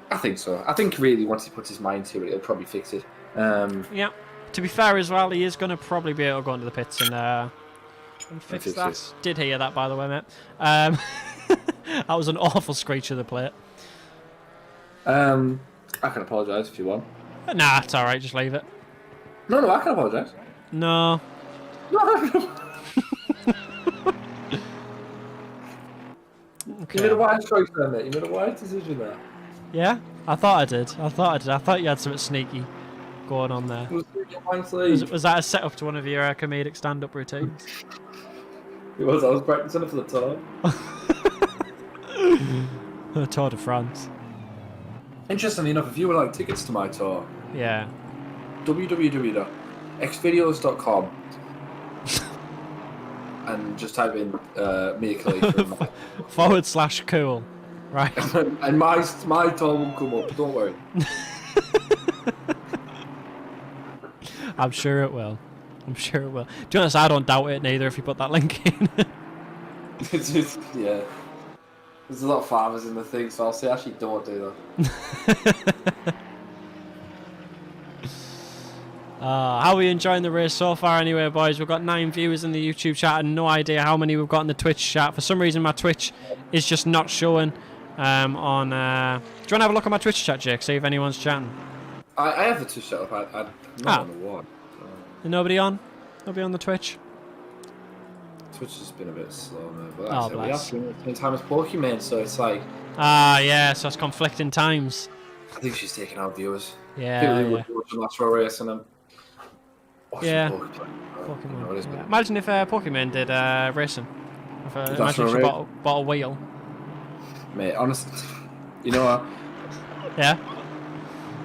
I think so. I think really once he puts his mind to it, he'll probably fix it. Yeah. To be fair as well, he is going to probably be able to go into the pits and fix that. It. Did hear that, by the way, mate. That was an awful screech of the plate. I can apologise if you want. Nah, it's alright, just leave it. No, I can apologise. No. Okay. You made a wise choice there, mate. You made a wise decision there. Yeah? I thought I did. I thought you had something sneaky going on there. Was that a setup to one of your comedic stand-up routines? It was. I was practicing it for the tour. The Tour de France. Interestingly enough, if you would like tickets to my tour, yeah, www.xvideos.com and just type in Mia Khalifa. / cool. Right. And my toll will come up, don't worry. I'm sure it will. I'm sure it will. To be honest, I don't doubt it neither if you put that link in. It's just, yeah. There's a lot of farmers in the thing, so I'll say actually don't do that. How are we enjoying the race so far anyway, boys? We've got 9 viewers in the YouTube chat and no idea how many we've got in the Twitch chat. For some reason, my Twitch is just not showing on... Do you want to have a look at my Twitch chat, Jake? See if anyone's chatting. I have the Twitch chat up. I'm not on the one. Nobody on? Nobody on the Twitch? Twitch has been a bit slow, man. But Oh, we bless. have the same time as Pokemon, so it's like... Yeah, so it's conflicting times. I think she's taking out viewers. Yeah, People who yeah. would watch the natural race and then... Yeah. Pokemon. You know, it is, Yeah. Imagine if Pokemon did racing. Imagine if she bought a wheel. Mate, honestly, you know what? Yeah.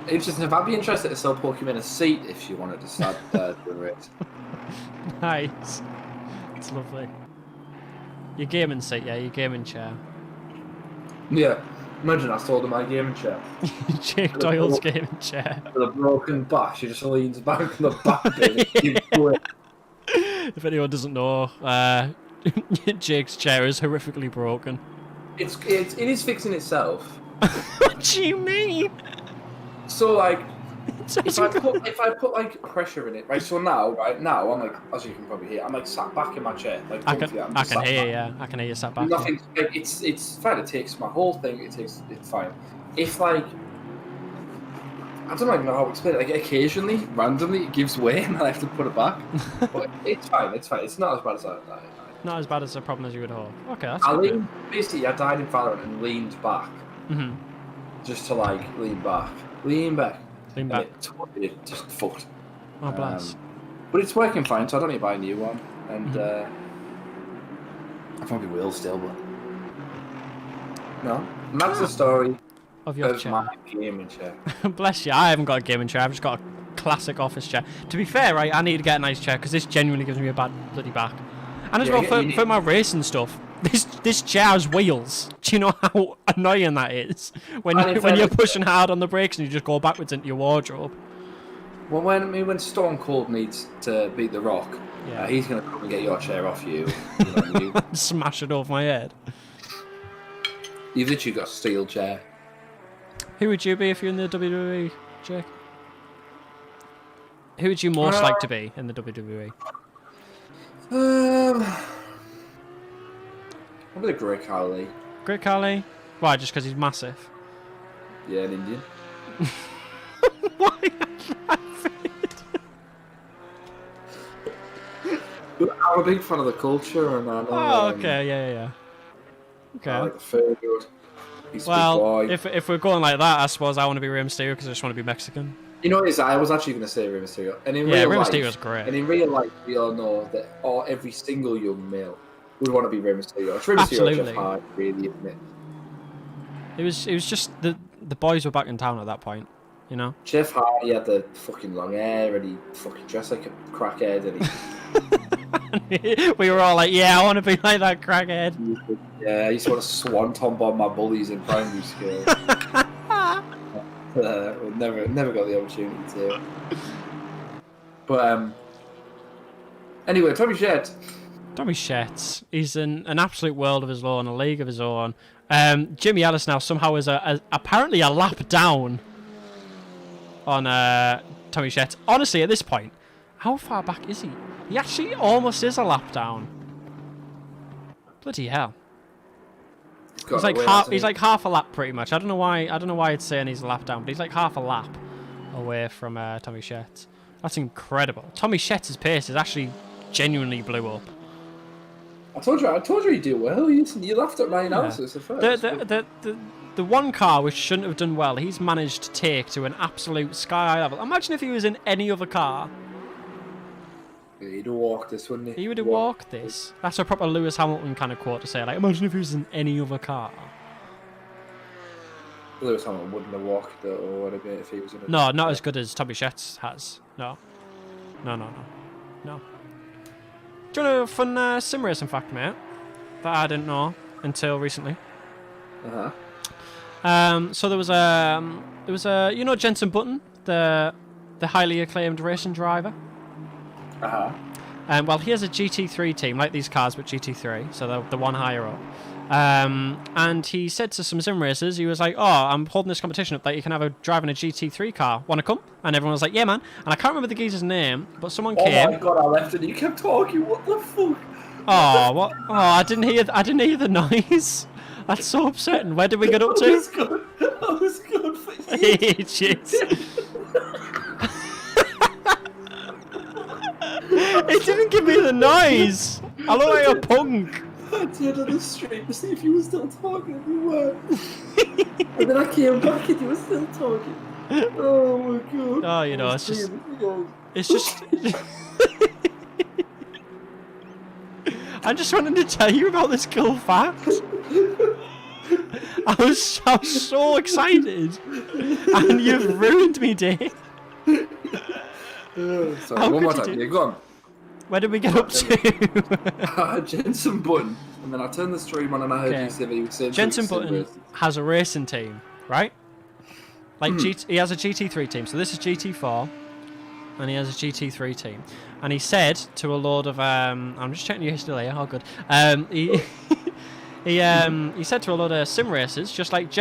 Interesting. If I'd be interested to sell Pokemon a seat if she wanted to start doing a race. Nice. It's lovely. Your gaming seat, yeah, your gaming chair. Yeah. Imagine I sold her my gaming chair. Jake Doyle's gaming chair. With a broken back, she just leans back on the back bit. If anyone doesn't know, Jake's chair is horrifically broken. It is fixing itself. What do you mean? So like, if I put like pressure in it, right? So now I'm like, as you can probably hear, I'm like sat back in my chair. Like I can hear you. Yeah, I can hear you sat back. Nothing. Like, it's fine. It takes my whole thing. It's fine. If like, I don't even know how to explain it. Like occasionally, randomly, it gives way and I have to put it back. But it's fine. It's fine. It's not as bad as I. Not as bad as the problem as you would hope. Okay, that's good. Basically, I died in Valorant and leaned back. Mm-hmm. Just to like lean back. Lean back. It just fucked. Oh, bless. But it's working fine, so I don't need to buy a new one. And I probably will still, but no. And that's the story of your chair. My gaming chair. Bless you. I haven't got a gaming chair. I've just got a classic office chair. To be fair, right, I need to get a nice chair because this genuinely gives me a bad bloody back. And as well, for my racing stuff, this chair has wheels. Do you know how annoying that is? When you're pushing hard on the brakes and you just go backwards into your wardrobe. Well, when Stone Cold needs to beat The Rock, yeah. He's going to come and get your chair off you. Smash it over my head. You've literally got a steel chair. Who would you be if you're in the WWE, Jake? Who would you most like to be in the WWE? I'm gonna Great Kyalami. Great Kyalami? Why? Just because he's massive? Yeah, an Indian. Why? I'm a big fan of the culture, and I know. Oh, okay, yeah. Okay. I like the food. Well, if we're going like that, I suppose I want to be Rey Mysterio because I just want to be Mexican. You know what it is? I was actually going to say Rey Mysterio. And in Rey real life, Mysterio's great. And in real life, we all know that every single young male would want to be Rey Mysterio. It's Rey Mysterio, Jeff Hardy, really, isn't it? It was just the boys were back in town at that point, you know? Jeff Hardy had the fucking long hair and he fucking dressed like a crackhead and he... We were all like, yeah, I want to be like that crackhead. Yeah, I used to want to swanton bomb my bullies in primary school. Never got the opportunity to. But anyway, Tommy Shet, he's in an absolute world of his own, a league of his own. Jimmy Ellis now somehow is apparently a lap down on Tommy Shet. Honestly, at this point, how far back is he? He actually almost is a lap down. Bloody hell. He's like half a lap pretty much. I don't know why it's saying he's a lap down, but he's like half a lap away from Tommy Shet. That's incredible. Tommy Shet's pace is actually genuinely blew up. I told you he'd do well. You laughed at my analysis at first. The one car which shouldn't have done well, he's managed to take to an absolute sky high level. Imagine if he was in any other car. Yeah, he'd have walked this, wouldn't he? He would have walked this. That's a proper Lewis Hamilton kind of quote to say. Like, imagine if he was in any other car. Lewis Hamilton wouldn't have walked it, or would have been if he was in a... No, not as good as Tommy Shet has. No. Do do you want a fun sim racing fact, mate? That I didn't know until recently. So there was a you know Jensen Button, the highly acclaimed racing driver. Well, he has a GT3 team, like these cars, but GT3, so the one higher up. And he said to some sim racers, he was like, "Oh, I'm holding this competition up that you can have a driving a GT3 car. Want to come?" And everyone was like, "Yeah, man." And I can't remember the geezer's name, but someone came. Oh my god, I left it. You kept talking. What the fuck? Oh, what? Oh, I didn't hear the noise. That's so upsetting. Where did we get up to? I was good for you. Jeez. It didn't give me the noise. I look like a punk. I turned on the street to see if you were still talking, and you were. And then I came back and you were still talking. Oh my god. Oh, you know, it's just... I just wanted to tell you about this cool fact. I was so excited, and you've ruined me, Dave. Sorry, one more time. Yeah, go on. Where did we get up to? Jensen Button, and then I turned the stream on and I heard you say that he was saying Jensen Button has a racing team, right? Like he has a GT3 team. So this is GT4, and he has a GT3 team. And he said to a load of I'm just checking your history here. Oh, good. He said to a lot of sim racers, just like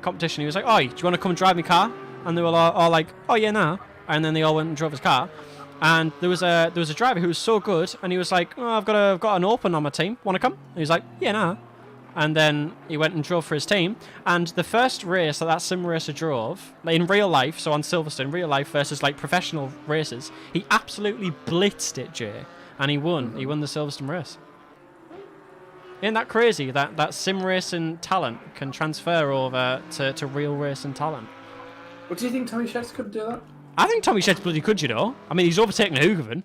competition. He was like, "Oh, do you want to come and drive my car?" And they were all like, "Oh yeah, nah." And then they all went and drove his car. And there was a driver who was so good, and he was like, "Oh, I've got an open on my team. Want to come?" And he was like, "Yeah, nah." And then he went and drove for his team. And the first race that sim racer drove, like in real life, so on Silverstone, real life versus like professional races, he absolutely blitzed it, Jay, and he won. He won the Silverstone race. Isn't that crazy that sim racing talent can transfer over to real racing talent? What do you think Tommy Sheds could do that? I think Tommy Sheds bloody could, you know. I mean, he's overtaken Hoogerman.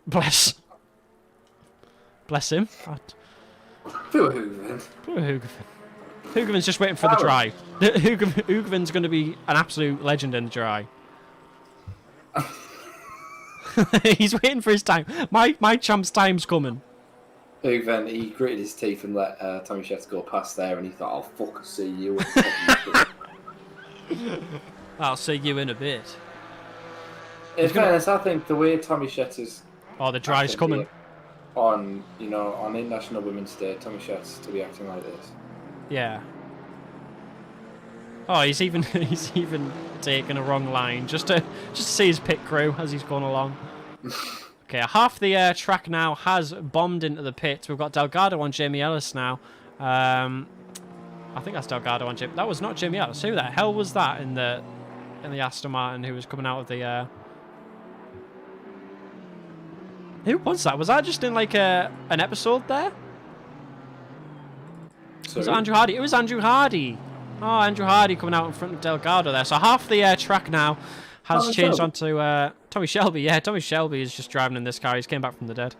Bless him. Poor Hoogerman. Poor Hoogerman. Hoogerman's just waiting for the dry. Hoogerman's going to be an absolute legend in the dry. He's waiting for his time. My champ's time's coming. Hoogerman, he gritted his teeth and let Tommy Sheds go past there, and he thought, "I'll fucking see you." I'll see you in a bit. In fairness, I think the way Tommy Sheds is... Oh, the dry's coming. On International Women's Day, Tommy Sheds to be acting like this. Yeah. Oh, he's even taken a wrong line just to see his pit crew as he's going along. Okay, half the track now has bombed into the pit. We've got Delgado on Jamie Ellis now. I think that's Delgado on Jamie. That was not Jamie Ellis. Who the hell was that in the Aston Martin who was coming out of the? Who was that? Was that just in like an episode there? Sorry? Was it Andrew Hardy? It was Andrew Hardy. Oh, Andrew Hardy coming out in front of Delgado there. So half the track now has changed onto Tommy Shelby. Yeah, Tommy Shelby is just driving in this car. He's came back from the dead.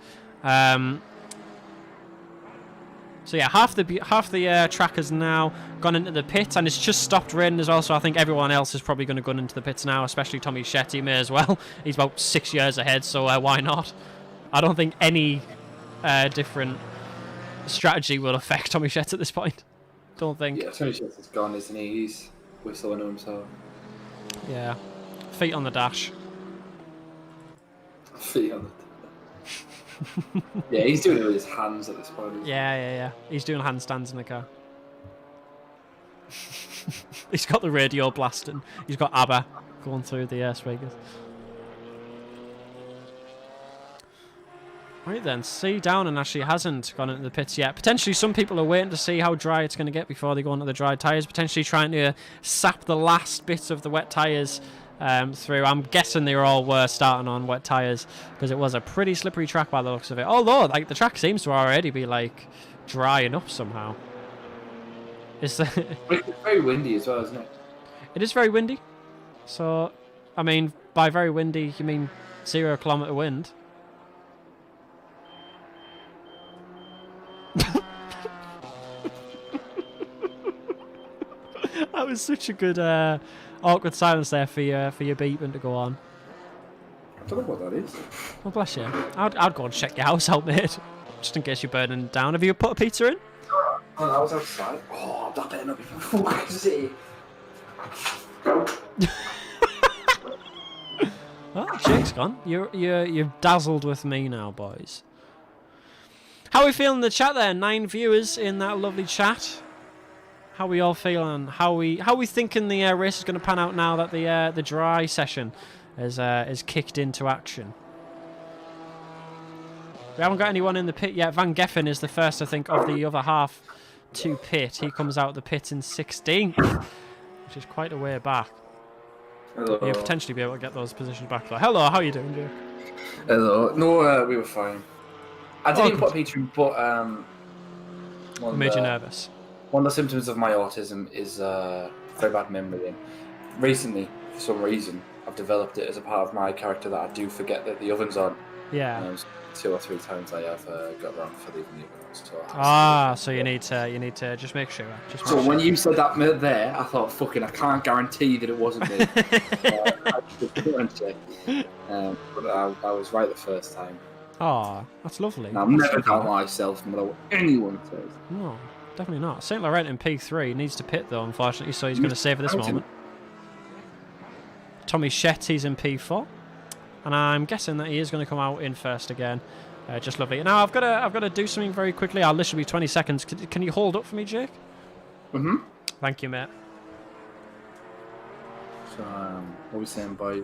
So yeah, half the track has now gone into the pit, and it's just stopped raining as well. So I think everyone else is probably going to go into the pits now, especially Tommy Shetty may as well. He's about 6 years ahead, so why not? I don't think any different strategy will affect Tommy Shetty at this point. Don't think. Yeah, Tommy Shetty's gone, isn't he? He's whistling to himself. Yeah, feet on the dash. Feet on the dash. Yeah, he's doing it with his hands at this point. Yeah. He's doing handstands in the car. He's got the radio blasting. He's got ABBA going through the speakers. Right then, C down and actually hasn't gone into the pits yet. Potentially some people are waiting to see how dry it's going to get before they go into the dry tyres. Potentially trying to sap the last bits of the wet tyres through. I'm guessing they all were starting on wet tyres because it was a pretty slippery track by the looks of it. Although, like, the track seems to already be, like, drying up somehow. It's very windy as well, isn't it? It is very windy. So, I mean, by very windy, you mean 0 kilometre wind. That was such a good awkward silence there for your beeping to go on. I don't know what that is. Oh, bless you. I'd go and check your house out, mate. Just in case you're burning down. Have you put a pizza in? Oh, I was outside. Oh, that better not be fucking see. Well, Jake's gone. You're dazzled with me now, boys. How are we feeling in the chat there? 9 viewers in that lovely chat. How are we all feeling? How are we thinking the race is going to pan out now that the dry session is kicked into action? We haven't got anyone in the pit yet. Van Geffen is the first, I think, of the other half to pit. He comes out of the pit in 16th, which is quite a way back. Hello. You'll potentially be able to get those positions back though. Hello, how are you doing, Jake? Hello. No, we were fine. I didn't even put a picture in, but What made you nervous? One of the symptoms of my autism is very bad memory. And recently, for some reason, I've developed it as a part of my character that I do forget that the oven's on. Yeah. 2 or 3 times I have got around for leaving the oven on. So you need to just make sure. When you said that there, I thought, fucking, I can't guarantee that it wasn't me. But I was right the first time. Oh, that's lovely. And I'm never doubt myself, no matter what anyone says. No, definitely not. St. Laurent in P3 needs to pit though, unfortunately, so he's going to save at this moment. Tommy Shetty's in P4. And I'm guessing that he is going to come out in first again. Just lovely. Now I've got to do something very quickly. I'll literally be 20 seconds. Can you hold up for me, Jake? Mm-hmm. Thank you, mate. So what are we saying, boy?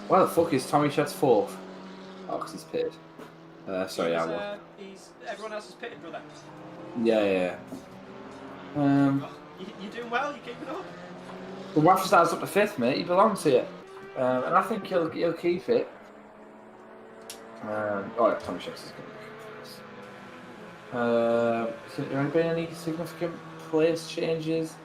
Why the fuck is Tommy Shet's 4th? Oh, because he's pitted. Sorry, I won. Everyone else is pitted, brother. Yeah. You doing well? You keeping up? The Rafa starts up to 5th, mate. He belongs here, and I think he'll keep it. Oh yeah, Tommy Shet's is going to be first. Has there been any significant place changes?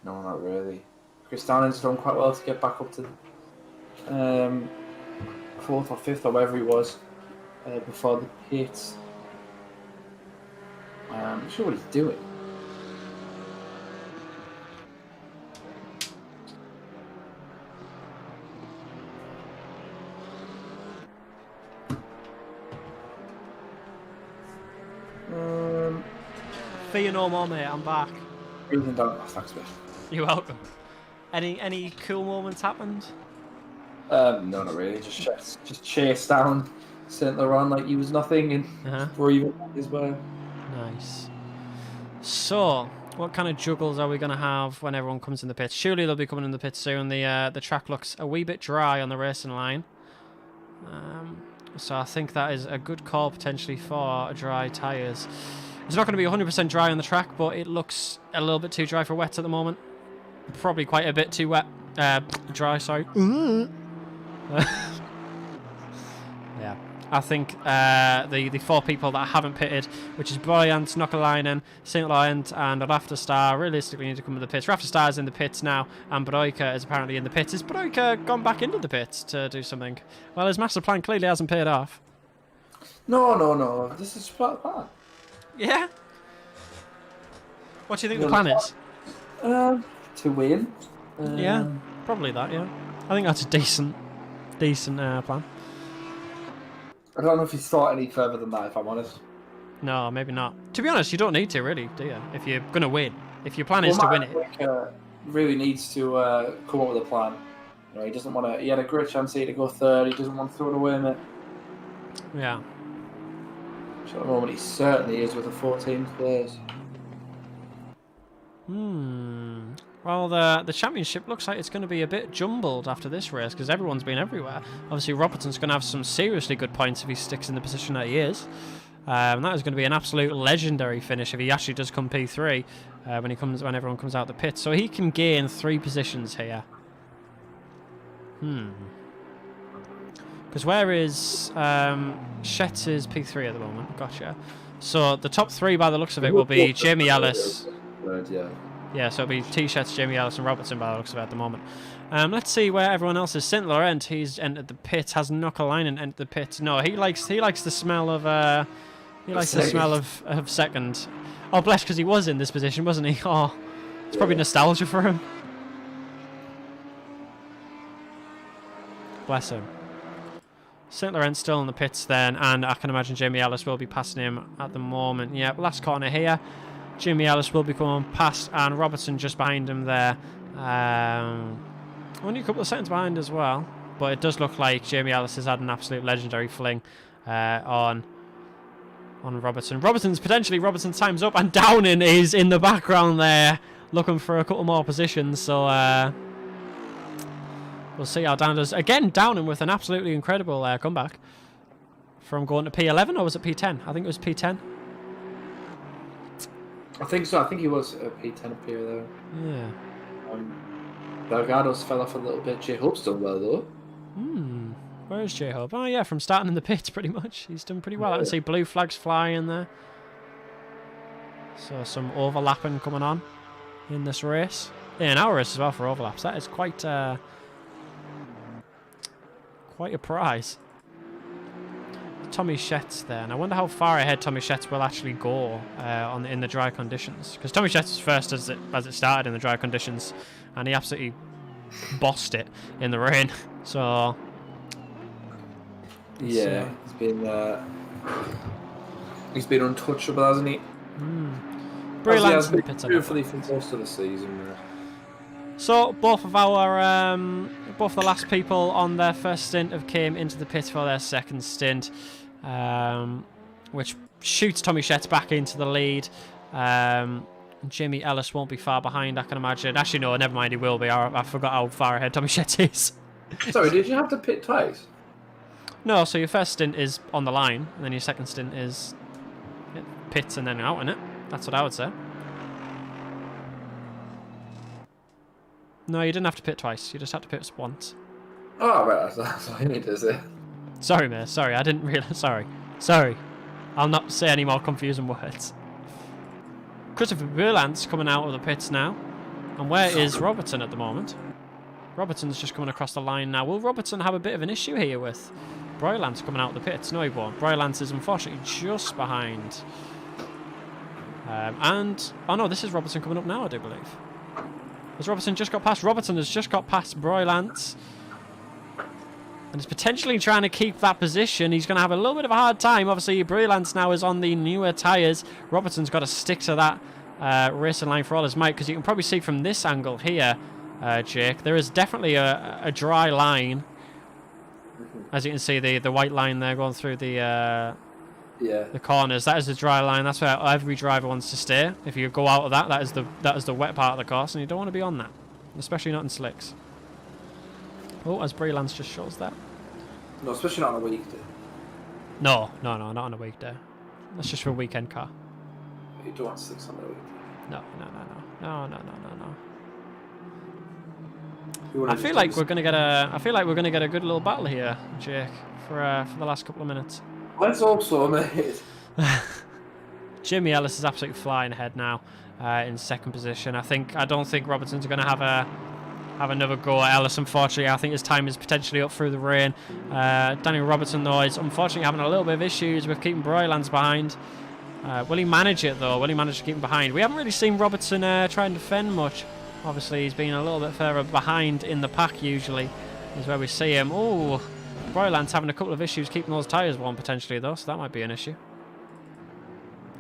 No, not really. Cristiano's done quite well to get back up to 4th or 5th or wherever he was before the pits. I'm not sure what he's doing. Fear no more, mate. I'm back. Breathing down. Oh, thanks, mate. You're welcome. Any cool moments happened? No, not really. Just chase down St. Laurent like he was nothing and breathing as well. Nice. So, what kind of juggles are we going to have when everyone comes in the pits? Surely they'll be coming in the pits soon. The track looks a wee bit dry on the racing line. So I think that is a good call potentially for dry tyres. It's not going to be 100% dry on the track, but it looks a little bit too dry for wets at the moment. Probably quite a bit too wet. Dry, sorry. Yeah. I think the 4 people that haven't pitted, which is Bryant, Nokalainen, St. Laurent, and Rafterstar, realistically need to come to the pits. Rafterstar is in the pits now, and Broika is apparently in the pits. Is Broika gone back into the pits to do something? Well, his master plan clearly hasn't paid off. No. This is part of the plan. Yeah? What do you think the plan is? To win. Yeah, probably that, yeah. I think that's a decent plan. I don't know if he's thought any further than that, if I'm honest. No, maybe not. To be honest, you don't need to, really, do you? If you're going to win. If your plan is to win it. Really needs to come up with a plan. You know, he doesn't want to... He had a great chance here to go 3rd. He doesn't want to throw it away, mate. Yeah. So at the moment, he certainly is with the 14th place. Well, the championship looks like it's going to be a bit jumbled after this race because everyone's been everywhere. Obviously, Robertson's going to have some seriously good points if he sticks in the position that he is. That is going to be an absolute legendary finish if he actually does come P3 when everyone comes out the pit. So he can gain 3 positions here. Because where is Shet's P3 at the moment? Gotcha. So the top 3 by the looks of it will be Jamie Ellis. Yeah, so it'll be T-Shirts, Jamie Ellis and Robertson by the looks of it at the moment. Let's see where everyone else is. St. Laurent, he's entered the pit. Has Nokalainen entered the pit? No, he likes the smell of second. Oh, bless, because he was in this position, wasn't he? Oh, it's probably nostalgia for him. Bless him. St. Laurent's still in the pits then, and I can imagine Jamie Ellis will be passing him at the moment. Yeah, last corner here. Jamie Ellis will be coming past, and Robertson just behind him there. Only a couple of seconds behind as well, but it does look like Jamie Ellis has had an absolute legendary fling on Robertson. Robertson's time's up, and Downing is in the background there, looking for a couple more positions. So we'll see how Downing does. Again, Downing with an absolutely incredible comeback from going to P11, or was it P10? I think it was P10. I think so. I think he was a P10 up here though. Yeah. Delgado's fell off a little bit. J-Hope's done well though. Where is J-Hope? Oh yeah, from starting in the pits pretty much. He's done pretty well. I can see blue flags flying there. So some overlapping coming on in this race. Yeah, in our race as well for overlaps. That is quite a prize. Tommy Schetz there, and I wonder how far ahead Tommy Schetz will actually go in the dry conditions, because Tommy Schetz was first as it started in the dry conditions, and he absolutely bossed it in the rain. So yeah, he's been untouchable, hasn't he? Brilliant in the pits. Beautifully for most of the season. So both of the last people on their first stint have came into the pit for their second stint, which shoots Tommy Schetz back into the lead. Jamie Ellis won't be far behind, I can imagine. Actually, no, never mind, he will be. I forgot how far ahead Tommy Schetz is. Sorry, did you have to pit twice? No, so your first stint is on the line, and then your second stint is pits and then out, isn't it? That's what I would say. No, you didn't have to pit twice. You just had to pit once. Oh, right. That's all you need to say. Sorry, mate. Sorry, I didn't realise. Sorry. I'll not say any more confusing words. Christopher Burlant's coming out of the pits now. And where is Robertson at the moment? Robertson's just coming across the line now. Will Robertson have a bit of an issue here with Broylance coming out of the pits? No, he won't. Broylance is unfortunately just behind. Oh no, this is Robertson coming up now, I do believe. Has Robertson just got past? Robertson has just got past Broylance. And is potentially trying to keep that position. He's going to have a little bit of a hard time. Obviously, Broylance now is on the newer tyres. Robertson's got to stick to that racing line for all his might, because you can probably see from this angle here, Jake, there is definitely a dry line. As you can see, the white line there going through the corners. That is the dry line. That's where every driver wants to stay. If you go out of that is the wet part of the course, and you don't want to be on that, especially not in slicks. Oh, as Breelands just shows that. No, especially not on a weekday. No, not on a weekday. That's just for a weekend car. You don't want slicks on a weekday. No. I feel like we're gonna get a good little battle here, Jake, for the last couple of minutes. Let's hope so, mate. Jimmy Ellis is absolutely flying ahead now in second position. I don't think Robertson's going to have another go at Ellis, unfortunately. I think his time is potentially up through the rain. Daniel Robertson, though, is unfortunately having a little bit of issues with keeping Broylands behind. Will he manage it, though? Will he manage to keep him behind? We haven't really seen Robertson try and defend much. Obviously, he's been a little bit further behind in the pack, usually, is where we see him. Oh, Broyland's having a couple of issues keeping those tyres warm, potentially, though, so that might be an issue.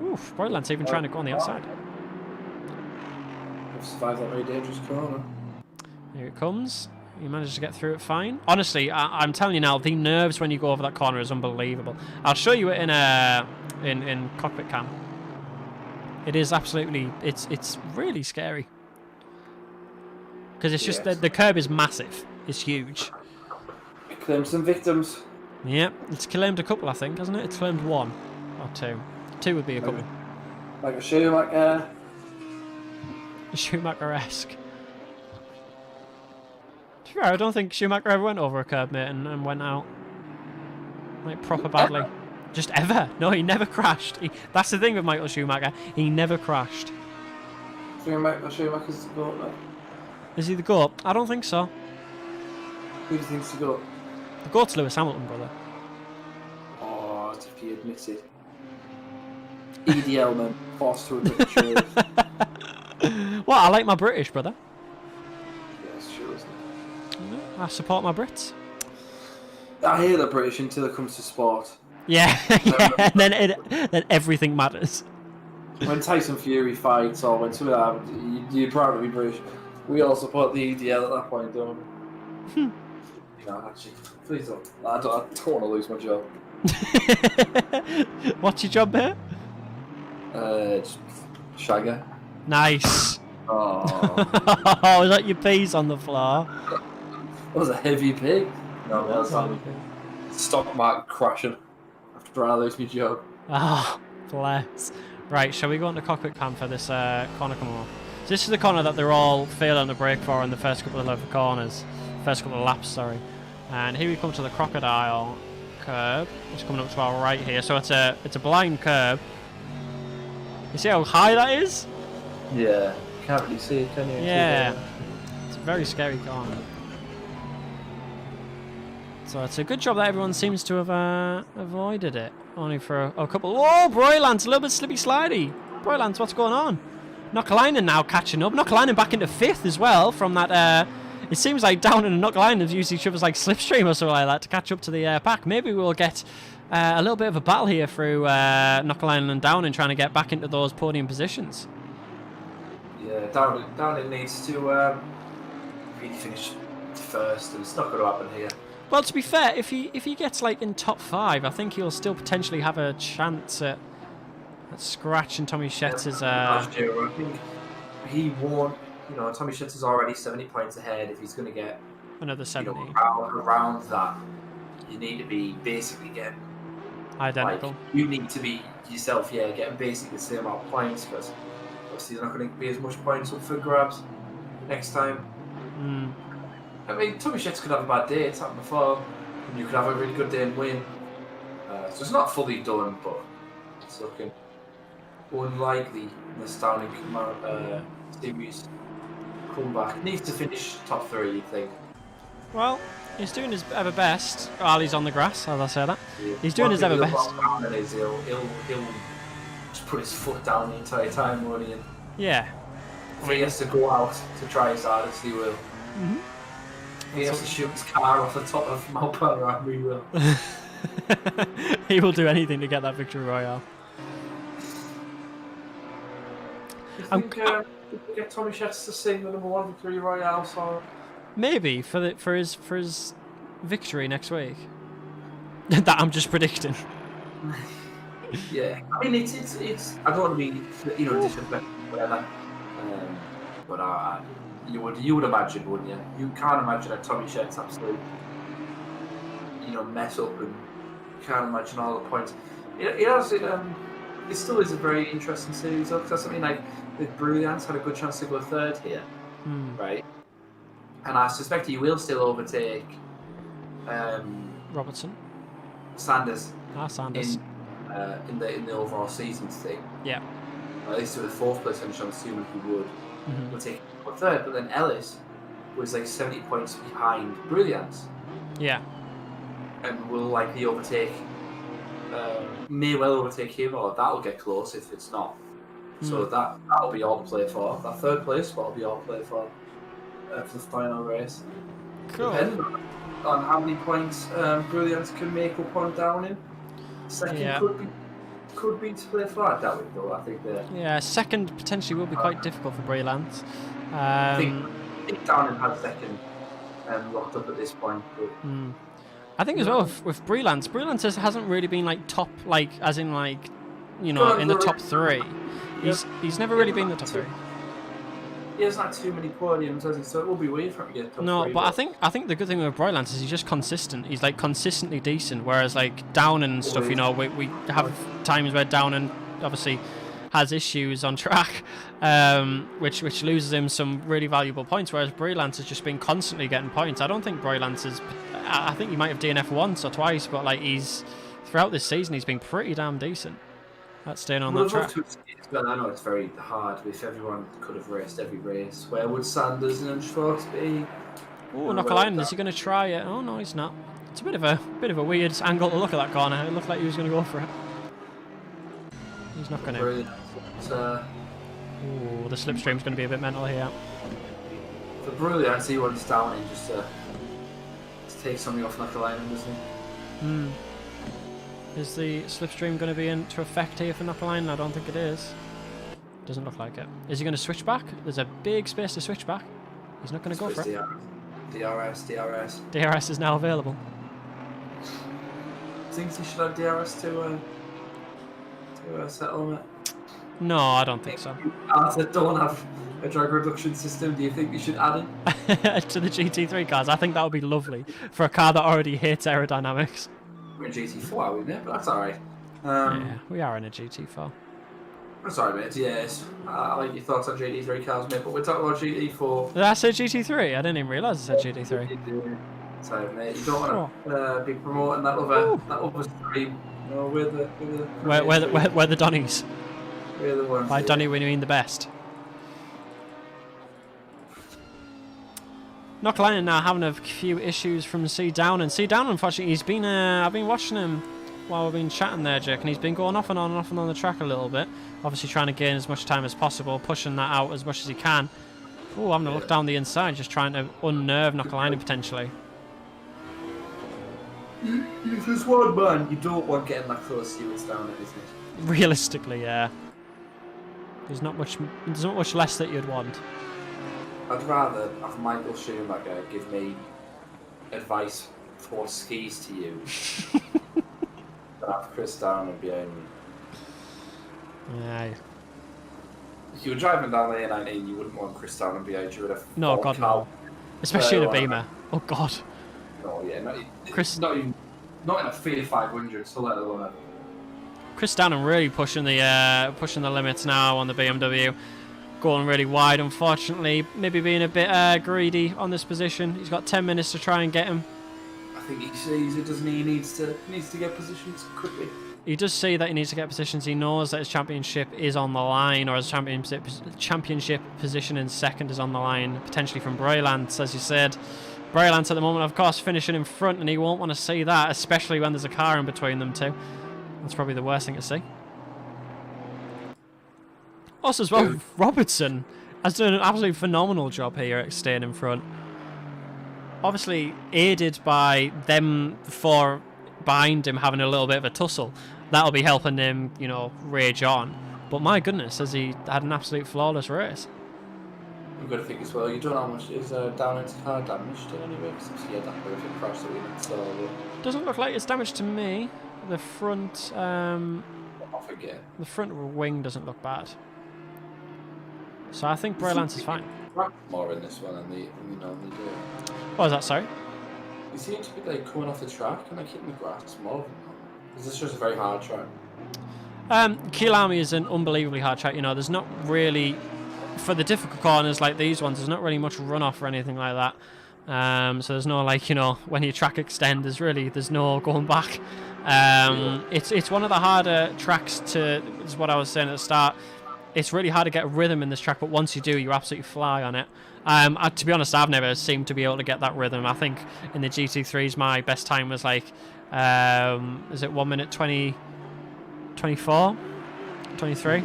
Oof, Broyland's even trying to go on the outside. Survived that very dangerous corner. Here it comes. He manages to get through it fine. Honestly, I'm telling you now, the nerves when you go over that corner is unbelievable. I'll show you it in cockpit cam. It is absolutely, it's really scary. Because it's just, the curb is massive. It's huge. It claimed some victims. Yep, it's claimed a couple, I think, hasn't it? It's claimed one or two. Two would be a couple. Like a Schumacher. Schumacher-esque. To be fair, I don't think Schumacher ever went over a curb, mate, and went out. Like, proper badly. Ever? Just ever. No, he never crashed. That's the thing with Michael Schumacher. He never crashed. Schumacher's the GOAT, mate. Is he the GOAT? I don't think so. Who do you think's the GOAT? The GOAT's Lewis Hamilton, brother. Oh, if he admits it. EDL, man. Forced to admit the truth. What? I like my British, brother. Yes, sure, isn't it? I support my Brits. I hate the British until it comes to sport. Yeah, yeah. And then everything matters. When Tyson Fury fights or when something happens, you're proud to be British. We all support the EDL at that point, don't we? You know, actually, please don't. I don't want to lose my job. What's your job here? Just shagger. Nice. Oh. Oh, is that your peas on the floor? That was a heavy pig. No, that's not. Stock market crashing after I lose my job. Oh, bless. Right, shall we go into cockpit cam for this corner come on? So this is the corner that they're all failing to brake for in the first couple of corners. First couple of laps, sorry. And here we come to the crocodile curb. It's coming up to our right here. So it's a blind curb. You see how high that is? Yeah. Can't really see it, can you? Yeah. It's a very scary corner. So it's a good job that everyone seems to have avoided it. Only for a couple. Whoa, Broyland's a little bit slippy slidey. Broyland's, what's going on? Knockalainen now catching up. Knockalainen back into 5th as well from that. It seems like Down and Knockalainen have used each other's like slipstream or something like that to catch up to the pack. Maybe we'll get a little bit of a battle here through Knockalainen and Down and trying to get back into those podium positions. Yeah, Down needs to really finish first, and it's not going to happen here. Well, to be fair, if he gets like in top 5, I think he'll still potentially have a chance at scratching Tommy Schetz's. Last year, I think he won. You know, Tommy Schetz is already 70 points ahead. If he's going to get another 70, around that, you need to be basically getting identical. Like, you need to be yourself, yeah, getting basically the same amount of points because obviously there's not going to be as much points up for grabs next time. Mm. I mean, Tommy Schetz could have a bad day. It's happened before. And you could have a really good day and win. So it's not fully done, but it's looking unlikely in this Downing series. Come back. Needs to finish top 3, you think. Well, he's doing his ever best. While he's on the grass, as I say that. Yeah. He's doing his ever best. He'll just put his foot down the entire time, won't he? And yeah. if he has to go out to try his hardest, he will. Mm-hmm. If he has to shoot his car off the top of Mount Panorama, he will. He will do anything to get that victory royale. You think get Tommy Schetz to sing the #1 victory royale song? Maybe for his victory next week. That I'm just predicting. Yeah, I mean it's. I don't want to be disrespectful, whatever. But you would imagine, wouldn't you? You can't imagine a Tommy Schetz absolute, mess up, and you can't imagine all the points. It still is a very interesting series, though, because I mean, like, the Brilliance had a good chance to go 3rd here, right? And I suspect he will still overtake Robertson. Sanders. Sanders. In the overall seasons thing. Yeah. At least with the 4th place finish, I'm assuming he would. Would take 3rd, but then Ellis was like 70 points behind Brilliance. Yeah. And will likely overtake. May well overtake him, or that'll get close if it's not. So that'll be all to play for. That 3rd place spot will be all to play for the final race. Cool. Depending on how many points Brilliance can make up on Downing. 2nd could be to play for. I doubt it though. I think that. Yeah, 2nd potentially will be quite difficult for Brilliance. I think Downing had 2nd locked up at this point. But, I think as well with Brilliance hasn't really been like top, like as in like, in the top 3. He's never really been in the top 3. He hasn't had too many podiums, has he? So it will be weird for him to get top 3. No, but I think the good thing with Brilliance is he's just consistent. He's like consistently decent. Whereas like Down and stuff, we have times where Down and obviously has issues on track, which loses him some really valuable points. Whereas Brilliance has just been constantly getting points. I don't think Brilliance is. I think he might have DNF once or twice, but like throughout this season he's been pretty damn decent at staying on that track. I know it's very hard if everyone could have raced every race. Where would Sanders and Schwartz be? Oh, Knockalainen, is he going to try it? Oh no, he's not. It's a bit of a weird angle to look at that corner. It looked like he was going to go for it. He's not going to. Ooh, the slipstream's going to be a bit mental here. For Brilliance, he wants Downing just to take something off Knockalainen, doesn't he? Hmm. Is the slipstream going to be into effect here for Knockline? I don't think it is. Doesn't look like it. Is he going to switch back? There's a big space to switch back. He's not going to go for it. DRS. DRS is now available. Thinks he should have DRS to settle it? No, I don't think so. Assetto don't have a drag reduction system. Do you think you should add it? To the GT3 cars? I think that would be lovely for a car that already hates aerodynamics. We're in GT4, are we, mate? But that's alright. Yeah, we are in a GT4. Sorry, mate. Yes, I like your thoughts on GT3 cars, mate. But we're talking about GT4. Did I say GT3? I didn't even realise I said GT3. Sorry, mate. You don't want to be promoting that other stream. No, we're the Donnies. We're the ones. By Donny, we mean the best. Knockline now having a few issues from C Down, and C Down, unfortunately, he's been. I've been watching him while we've been chatting there, Jake, and he's been going off and on and off and on the track a little bit. Obviously, trying to gain as much time as possible, pushing that out as much as he can. Oh, having a look down the inside, just trying to unnerve Knockline potentially. If there's one man you don't want getting that close to you, it's Down, isn't it? Realistically, yeah. There's not much less that you'd want. I'd rather have Michael Schumacher give me advice for skis to use than have Chris Down behind me. Yeah. If you were driving down the A19, you wouldn't want Chris Down behind you with a no, God, no. Especially in a Beamer. Oh, God. No, yeah, not in a Fiat 500, so let alone. Chris Down really pushing the limits now on the BMW. Going really wide, unfortunately. Maybe being a bit greedy on this position. He's got 10 minutes to try and get him. I think he sees it, doesn't he? He needs to get positions quickly. He does see that he needs to get positions. He knows that his championship is on the line, or his championship position in second is on the line, potentially from Brylance, as you said. Brylance at the moment, of course, finishing in front, and he won't want to see that, especially when there's a car in between them two. That's probably the worst thing to see. Also, as well, Robertson has done an absolutely phenomenal job here at staying in front. Obviously, aided by them four behind him having a little bit of a tussle. That'll be helping him, you know, rage on. But my goodness, has he had an absolute flawless race. You've got to think as well, you don't know how much is Down into car damaged anyway, because he had that horrific crash that we installed. Doesn't look like it's damaged to me. The front, off again. The front wing doesn't look bad. So I think Brylance is fine. More in this one than they normally do. What was that, sorry? You seem to be like coming off the track and like hitting the grass more than that. Is this just a very hard track? Kyalami is an unbelievably hard track. You know, there's not really, for the difficult corners like these ones, there's not really much runoff or anything like that. So there's no, like, you know, when you track extend, there's no going back. It's one of the harder tracks to, is what I was saying at the start. It's really hard to get a rhythm in this track, but once you do, you absolutely fly on it. To be honest, I've never seemed to be able to get that rhythm. I think in the GT3s, my best time was like, is it 1 minute 20, 24, 23?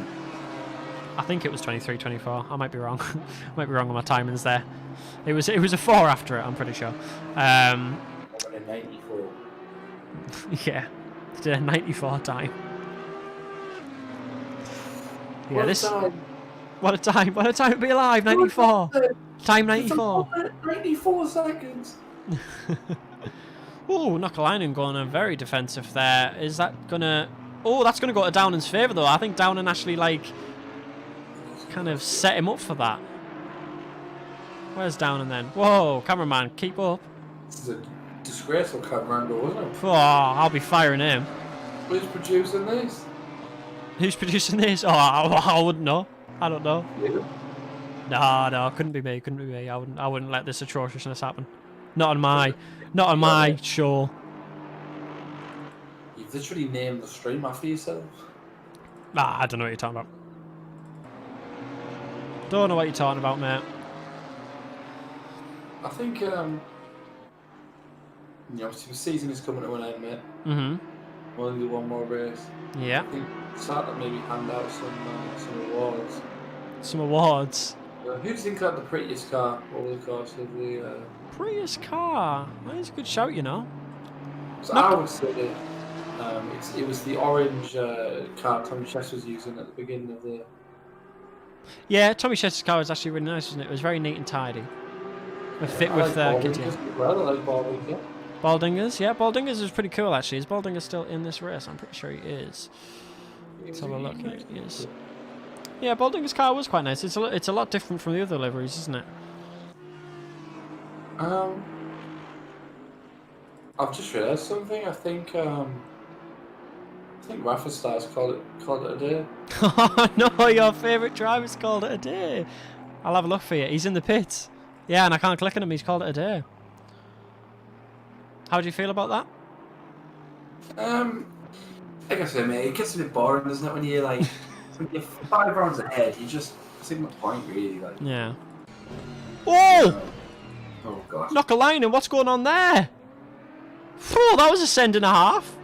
I think it was 23, 24. I might be wrong. I might be wrong on my timings there. It was a 4 after it, I'm pretty sure. 94. Yeah, did a 94 time. Yeah, what a time to be alive, 94. Time 94. 94 seconds. Oh, Knockalainen going on very defensive there. Is that gonna? Oh, that's gonna go to Downan's favour though. I think Downan actually like kind of set him up for that. Where's Downan then? Whoa, cameraman, keep up. This is a disgraceful camera angle, isn't it? Oh, I'll be firing him. Who's producing this? Who's producing this? Oh, I wouldn't know. I don't know. You? No, couldn't be me. I wouldn't let this atrociousness happen. Not on my show. You've literally named the stream after yourself. Nah, I don't know what you're talking about. Don't know what you're talking about, mate. I think, you know, obviously the season is coming to an end, mate. Mm-hmm. We'll only do one more race. Yeah. I think start to maybe hand out some awards. Some awards? Who do you think had the prettiest car over the course of the... Prettiest car? That is a good shout, you know. So I would say it was the orange car Tommy Chess was using at the beginning of the... Yeah, Tommy Chess's car was actually really nice, wasn't it? It was very neat and tidy. A fit I with like Kitty. Well, I like Baldinger. Baldingers, yeah, Baldingers is pretty cool actually. Is Baldinger still in this race? I'm pretty sure he is. Let's have a look. He is. Yeah, Baldinger's car was quite nice. It's a lot different from the other liveries, isn't it? I've just realised something. I think Rafa Stars called it a day. Oh no, your favourite driver's called it a day. I'll have a look for you. He's in the pits. Yeah, and I can't click on him. He's called it a day. How do you feel about that? Like I said, mate, it gets a bit boring, doesn't it? When you're like, when you're 5 rounds ahead, you just see my point, really. Like, yeah. Oh! Oh gosh. Knock a line, and what's going on there? Oh, that was a send and a half.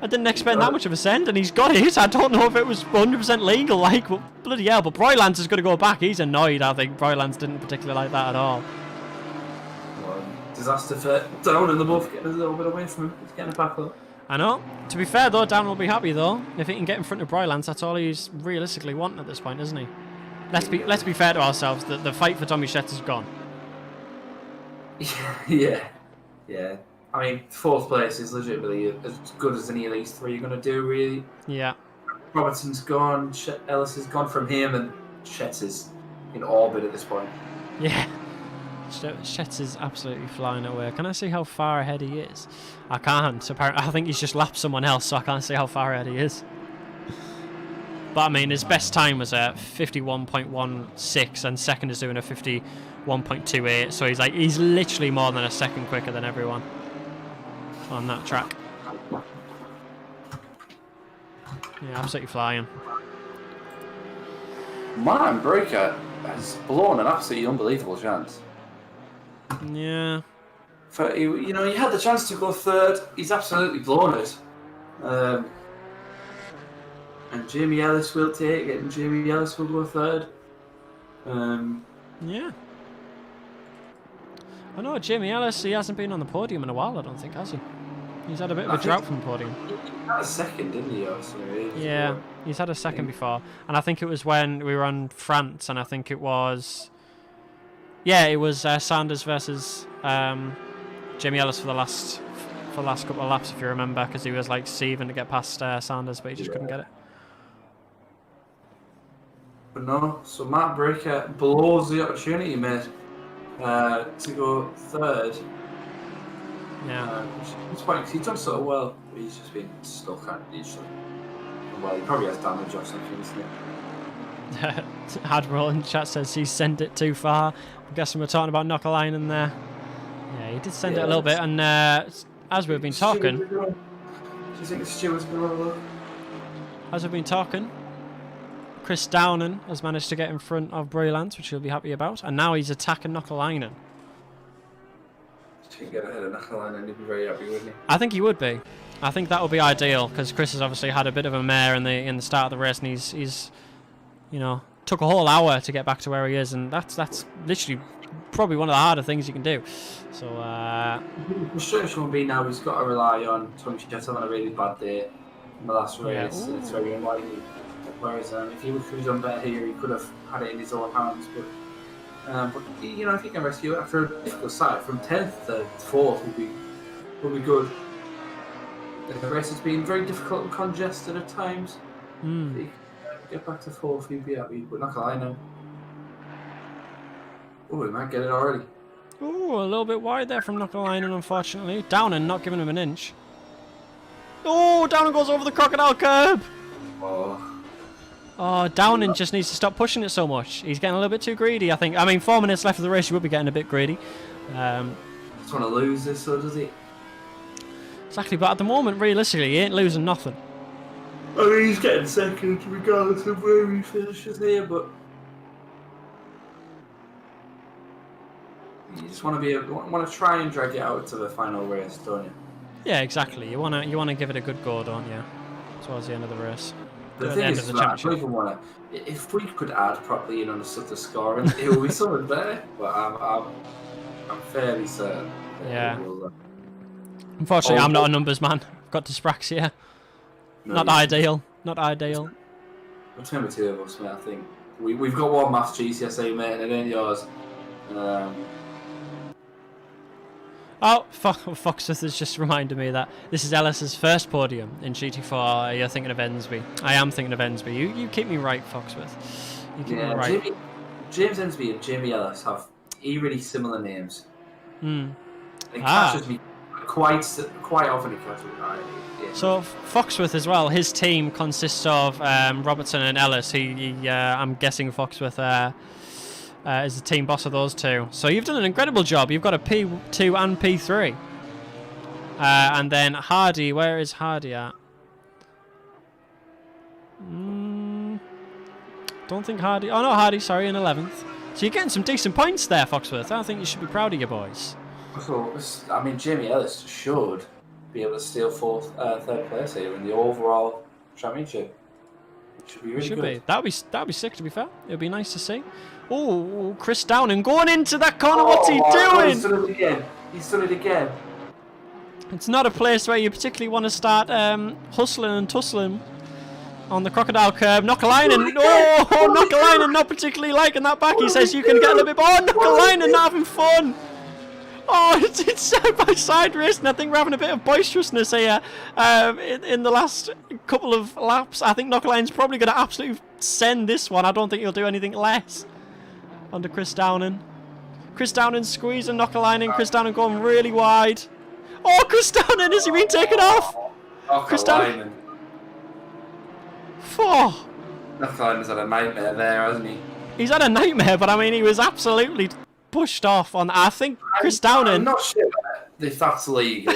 I didn't expect that much of a send, and he's got it. I don't know if it was 100% legal, like, but bloody hell. But Broylance is going to go back. He's annoyed, I think. Broylance didn't particularly like that at all. Disaster for Down, and they're both getting a little bit away from him. He's getting it back up. I know. To be fair, though, Dan will be happy, though. If he can get in front of Broylance, that's all he's realistically wanting at this point, isn't he? Let's be fair to ourselves. The fight for Tommy Shetz is gone. Yeah. I mean, 4th place is legitimately as good as any of these 3 are going to do, really. Yeah. Robertson's gone, Ellis has gone from him, and Shetz is in orbit at this point. Yeah. Shetz is absolutely flying away. Can I see how far ahead he is? I can't. Apparently, I think he's just lapped someone else, so I can't see how far ahead he is. But I mean, his best time was at 51.16, and second is doing a 51.28. So he's literally more than a second quicker than everyone on that track. Yeah, absolutely flying. Man, Breaker has blown an absolutely unbelievable chance. Yeah. You had the chance to go 3rd. He's absolutely blown it. And Jamie Ellis will take it, and Jamie Ellis will go 3rd. Yeah. I know Jamie Ellis, he hasn't been on the podium in a while, I don't think, has he? He's had a bit of a drought from the podium. He had a 2nd, didn't he? Yeah, he's had a 2nd before. And I think it was when we were on France, and I think it was... Yeah, it was Sanders versus Jamie Ellis for the last couple of laps, if you remember, because he was like sieving to get past Sanders, but he just couldn't get it. But no, so Matt Breaker blows the opportunity, mate, to go 3rd. Yeah. It's funny because he's done so well, but he's just been stuck at usually. Well, he probably has damage or something, isn't it? Admiral in chat says he sent it too far. I'm guessing we're talking about Knock-a-Line in there. Yeah, he did send it a little bit, and as we've been talking... Do you think Stewart's going to have a look? As we've been talking, Chris Downen has managed to get in front of Broylance, which he'll be happy about, and now he's attacking Knock-a-Line. If he can get ahead of Knock-a-Line, he'd be very happy, wouldn't he? I think he would be. I think that would be ideal, because Chris has obviously had a bit of a mare in the start of the race, and he's took a whole hour to get back to where he is, and that's literally probably one of the harder things you can do. So the frustration will be now he's got to rely on Tommy Shetz having a really bad day in the last race, and it's very unlikely. Whereas if he could have done better here, he could have had it in his own hands. But if he can rescue it after a difficult start from 10th to 4th would be good. The race has been very difficult and congested at times. If he get back to 4th, he'd be happy. But not gonna lie now. Oh, he might get it already. Oh, a little bit wide there from Knock-a-Line, unfortunately. Downen not giving him an inch. Oh, Downen goes over the crocodile curb. Oh, Downen just needs to stop pushing it so much. He's getting a little bit too greedy, I think. I mean, 4 minutes left of the race, he would be getting a bit greedy. Just want to lose this, so does he? Exactly, but at the moment, realistically, he ain't losing nothing. I mean, he's getting 2nd regardless of where he finishes here, but you just want to try and drag it out to the final race, don't you? Yeah, exactly. You want to give it a good go, don't you? Towards the end of the race. The thing is, I don't even want to. If we could add properly and understood the scoring, it would be something better. But I'm fairly certain. Yeah. Unfortunately, I'm not a numbers man. I've got dyspraxia. No, Not ideal. Not ideal. Between the two of us, mate, I think. We've got one maths GCSE, mate, and it ain't yours. Oh, Foxworth has just reminded me that this is Ellis's first podium in GT4. You're thinking of Ensby. I am thinking of Ensby. You keep me right, Foxworth. You keep me right. James Ensby and Jamie Ellis have eerily similar names. Hmm. It catches me quite often. It catches me. Yeah. So Foxworth as well. His team consists of Robertson and Ellis. I'm guessing Foxworth is the team boss of those two. So you've done an incredible job. You've got a P2 and P3. And then Hardy, where is Hardy at? Don't think Hardy... Oh no, Hardy, sorry, in 11th. So you're getting some decent points there, Foxworth. I think you should be proud of your boys. So, I mean, Jamie Ellis should be able to steal third place here in the overall championship. It should be really good. That'd be sick, to be fair. It'd be nice to see. Oh, Chris Downing going into that corner. What's he doing? He's done it again. He's done it again. It's not a place where you particularly want to start hustling and tussling on the crocodile curb. Knockalainen. Oh, Knockalainen not particularly liking that back. He says you can get a little bit. Oh, Knockalainen not having fun. Oh, it's side-by-side race, and I think we're having a bit of boisterousness here in the last couple of laps. I think Knockalainen's probably going to absolutely send this one. I don't think he'll do anything less under Chris Downing. Chris Downing squeezing Knockalainen. Chris Downing going really wide. Oh, Chris Downing, has he been taken off? Chris Downing. Knockalainen's had a nightmare there, hasn't he? He's had a nightmare, but I mean, he was absolutely pushed off on. I think Chris Downing. I'm not sure if that's legal.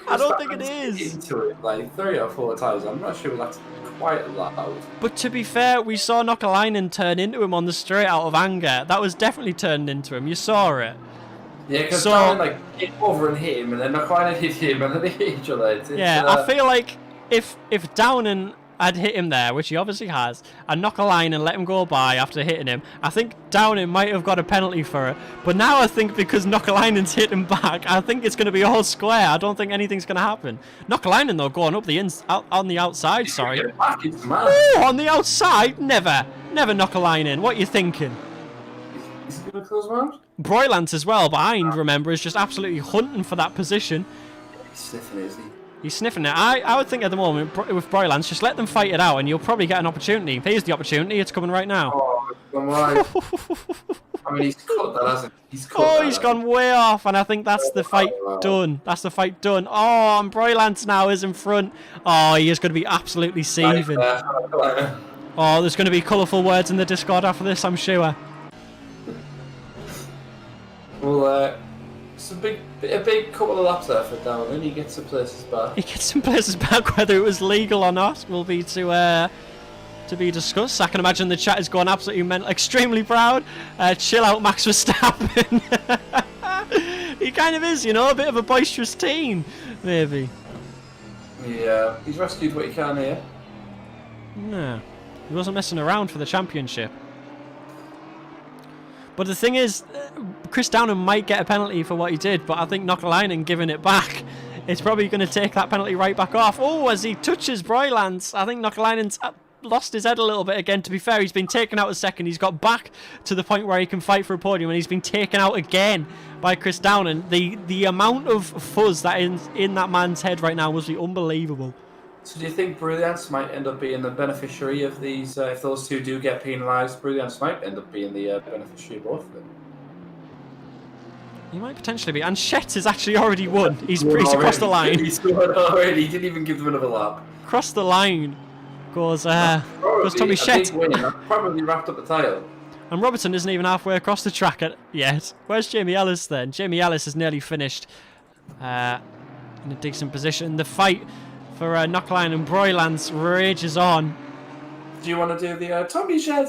I don't think it is. Into it like 3 or 4 times. I'm not sure that's quite allowed. But to be fair, we saw Knockalainen turn into him on the straight out of anger. That was definitely turned into him. You saw it. Yeah, because Downing hit over and hit him, and then Knockalainen hit him, and then they hit each other. I feel like if Downing had hit him there, which he obviously has, and Knockalainen let him go by after hitting him, I think Downing might have got a penalty for it. But now I think because Knockalainen's hit him back, I think it's going to be all square. I don't think anything's going to happen. Knockalainen, though, going up on the outside, sorry. Oh, on the outside? Never. Never Knockalainen. What are you thinking? Is he going to close round? Broylance as well, behind, remember, is just absolutely hunting for that position. He's sniffing it, isn't he? He's sniffing it. I would think at the moment with Broylance, just let them fight it out and you'll probably get an opportunity. Here's the opportunity. It's coming right now. Oh, come on. I mean, he's cut that, hasn't he? He's gone way off, and I think that's the fight done. That's the fight done. Oh, and Broylance now is in front. Oh, he is going to be absolutely seething. Oh, there's going to be colourful words in the Discord after this, I'm sure. Well, it's a big couple of laps there for Downing. He gets some places back. He gets some places back. Whether it was legal or not will be to be discussed. I can imagine the chat is going absolutely mental. Extremely proud. Chill out, Max Verstappen. He kind of is, you know, a bit of a boisterous teen, maybe. Yeah, he's rescued what he can here. No, he wasn't messing around for the championship. But the thing is, Chris Downing might get a penalty for what he did, but I think Knockalainen giving it back, it's probably going to take that penalty right back off. Oh, as he touches Broylance, I think Knockalainen's lost his head a little bit again. To be fair, he's been taken out a second. He's got back to the point where he can fight for a podium, and he's been taken out again by Chris Downing. The amount of fuzz that is in that man's head right now must be unbelievable. So do you think Brilliance might end up being the beneficiary of these, if those two do get penalised, Brilliance might end up being the beneficiary of both of them? He might potentially be. And Shet has actually already won. He's across the line. He's won already. He didn't even give them another lap. Across the line goes Tommy Shet. Big win. Probably wrapped up the title. And Robertson isn't even halfway across the track yet. Where's Jamie Ellis then? Jamie Ellis has nearly finished in a decent position. The fight for Knockalainen and Broylance rages on. Do you want to do the Tommy Shet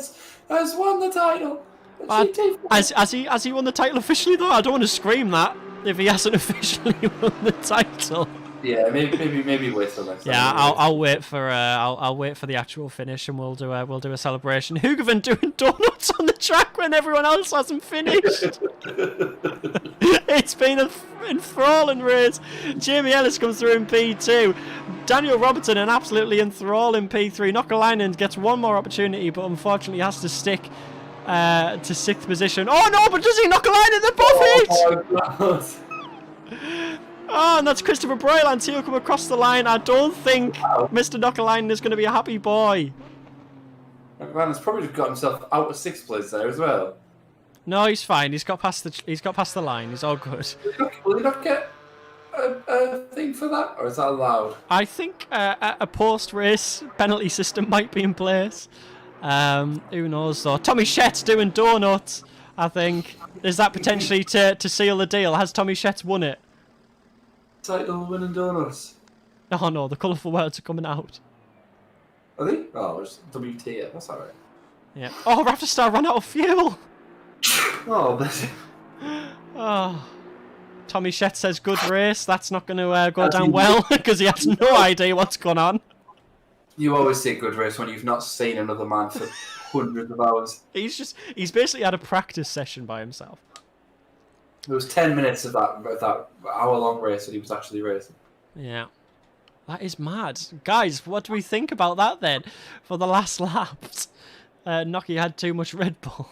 has won the title? Has he won the title officially though? I don't want to scream that. if he hasn't officially won the title. Yeah, maybe wait till next time. Yeah, I'll wait for I'll wait for the actual finish, and we'll do a celebration. Hoogavan doing donuts on the track when everyone else hasn't finished. It's been an enthralling race. Jamie Ellis comes through in P2. Daniel Robertson, an absolutely enthralling P3. Nokkalainen gets one more opportunity, but unfortunately has to stick to 6th position. Oh no, but does he? Nokkalainen, they're both hit! Oh my God. Oh, and that's Christopher Broyland. He'll come across the line. I don't think Mr. Nokkalainen is going to be a happy boy. Nokkalainen's probably just got himself out of 6th place there as well. No, he's fine. He's got past the line. He's all good. Will he not get a thing for that, or is that allowed? I think a post-race penalty system might be in place. Who knows though? Tommy Shet's doing donuts. I think is that potentially to seal the deal? Has Tommy Shet's won it? Title winning donuts. Oh no, the colourful words are coming out. Are they? Oh, it's WTF. That's alright. Yeah. Oh, Raptor Star ran out of fuel. Oh, bless him. Oh. Tommy Shet says good race. That's not going to go down well because he has no idea what's going on. You always say good race when you've not seen another man for hundreds of hours. He's basically had a practice session by himself. It was 10 minutes of that hour-long race that he was actually racing. Yeah. That is mad. Guys, what do we think about that then? For the last laps, Nocky had too much Red Bull.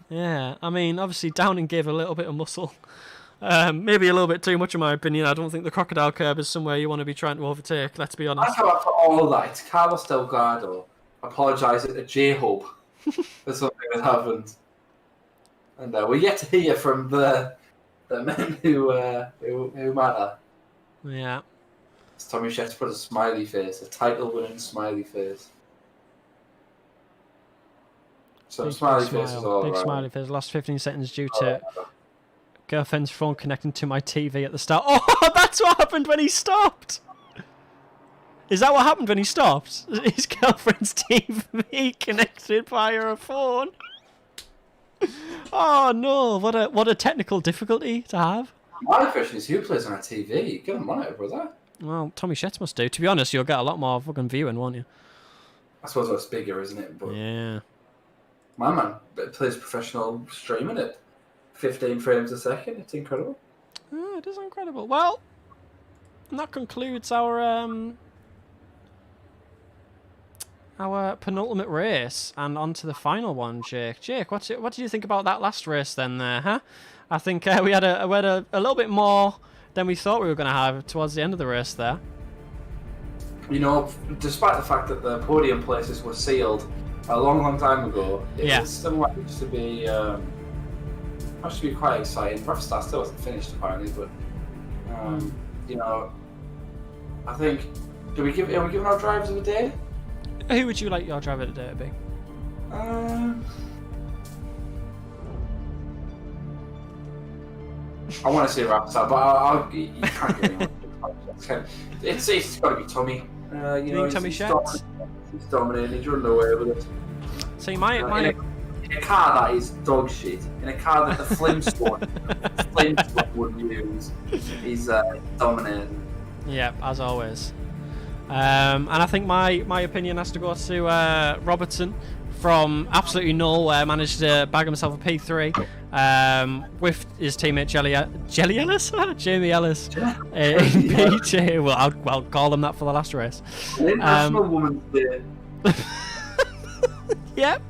Yeah, I mean, obviously Downing gave a little bit of muscle. Maybe a little bit too much in my opinion. I don't think the crocodile curb is somewhere you want to be trying to overtake, let's be honest. I come up for all that. It's Carlos Delgado apologising to J-Hope for something that happened. And we're yet to hear from the men who matter. Yeah. It's Tommy Shet's put a smiley face, a title-winning smiley face. So Big smiley face is all big right. smiley face. Lost 15 seconds due to girlfriend's phone connecting to my TV at the start. Oh, that's what happened when he stopped. Is that what happened when he stopped? His girlfriend's TV connected via a phone. Oh no! What a technical difficulty to have. My question is, who plays on a TV? Get a monitor, brother. Well, Tommy Shetts must do. To be honest, you'll get a lot more fucking viewing, won't you? I suppose that's bigger, isn't it? But yeah. My man plays professional streaming at 15 frames a second. It's incredible. Oh, it is incredible. Well, that concludes our penultimate race, and on to the final one, Jake. Jake, what did you think about that last race then there, huh? I think we had a little bit more than we thought we were going to have towards the end of the race there. You know, despite the fact that the podium places were sealed a long time ago, it was still managed to be quite exciting. Rockstar still wasn't finished apparently, but you know, I think are we giving our drivers of the day? Who would you like your driver today to be? I want to say Rapstar, but you can't give me it's got to be Tommy. You know, Tommy Shetts? He's dominating. He's running away with it. See, In a car that is dog shit, in a car that the Flintstone would use, he's dominating. Yeah, as always. And I think my opinion has to go to Robertson from absolutely nowhere. Managed to bag himself a P3 with his teammate Jamie Ellis in P2. Well, I'll call him that for the last race. International Women's Day. Yep,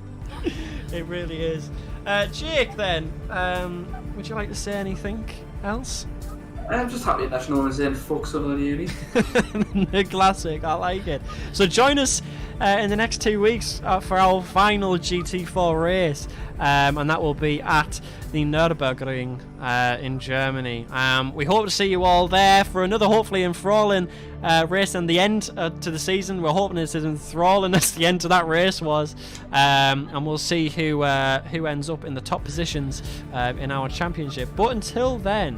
it really is. Jake, then, would you like to say anything else? I'm just happy that National Women's Day and fuck Southern Uni. The classic, I like it. So join us in the next 2 weeks for our final GT4 race, and that will be at the Nürburgring in Germany. We hope to see you all there for another hopefully enthralling race and the end to the season. We're hoping it's as enthralling as the end to that race was, and we'll see who ends up in the top positions in our championship. But until then,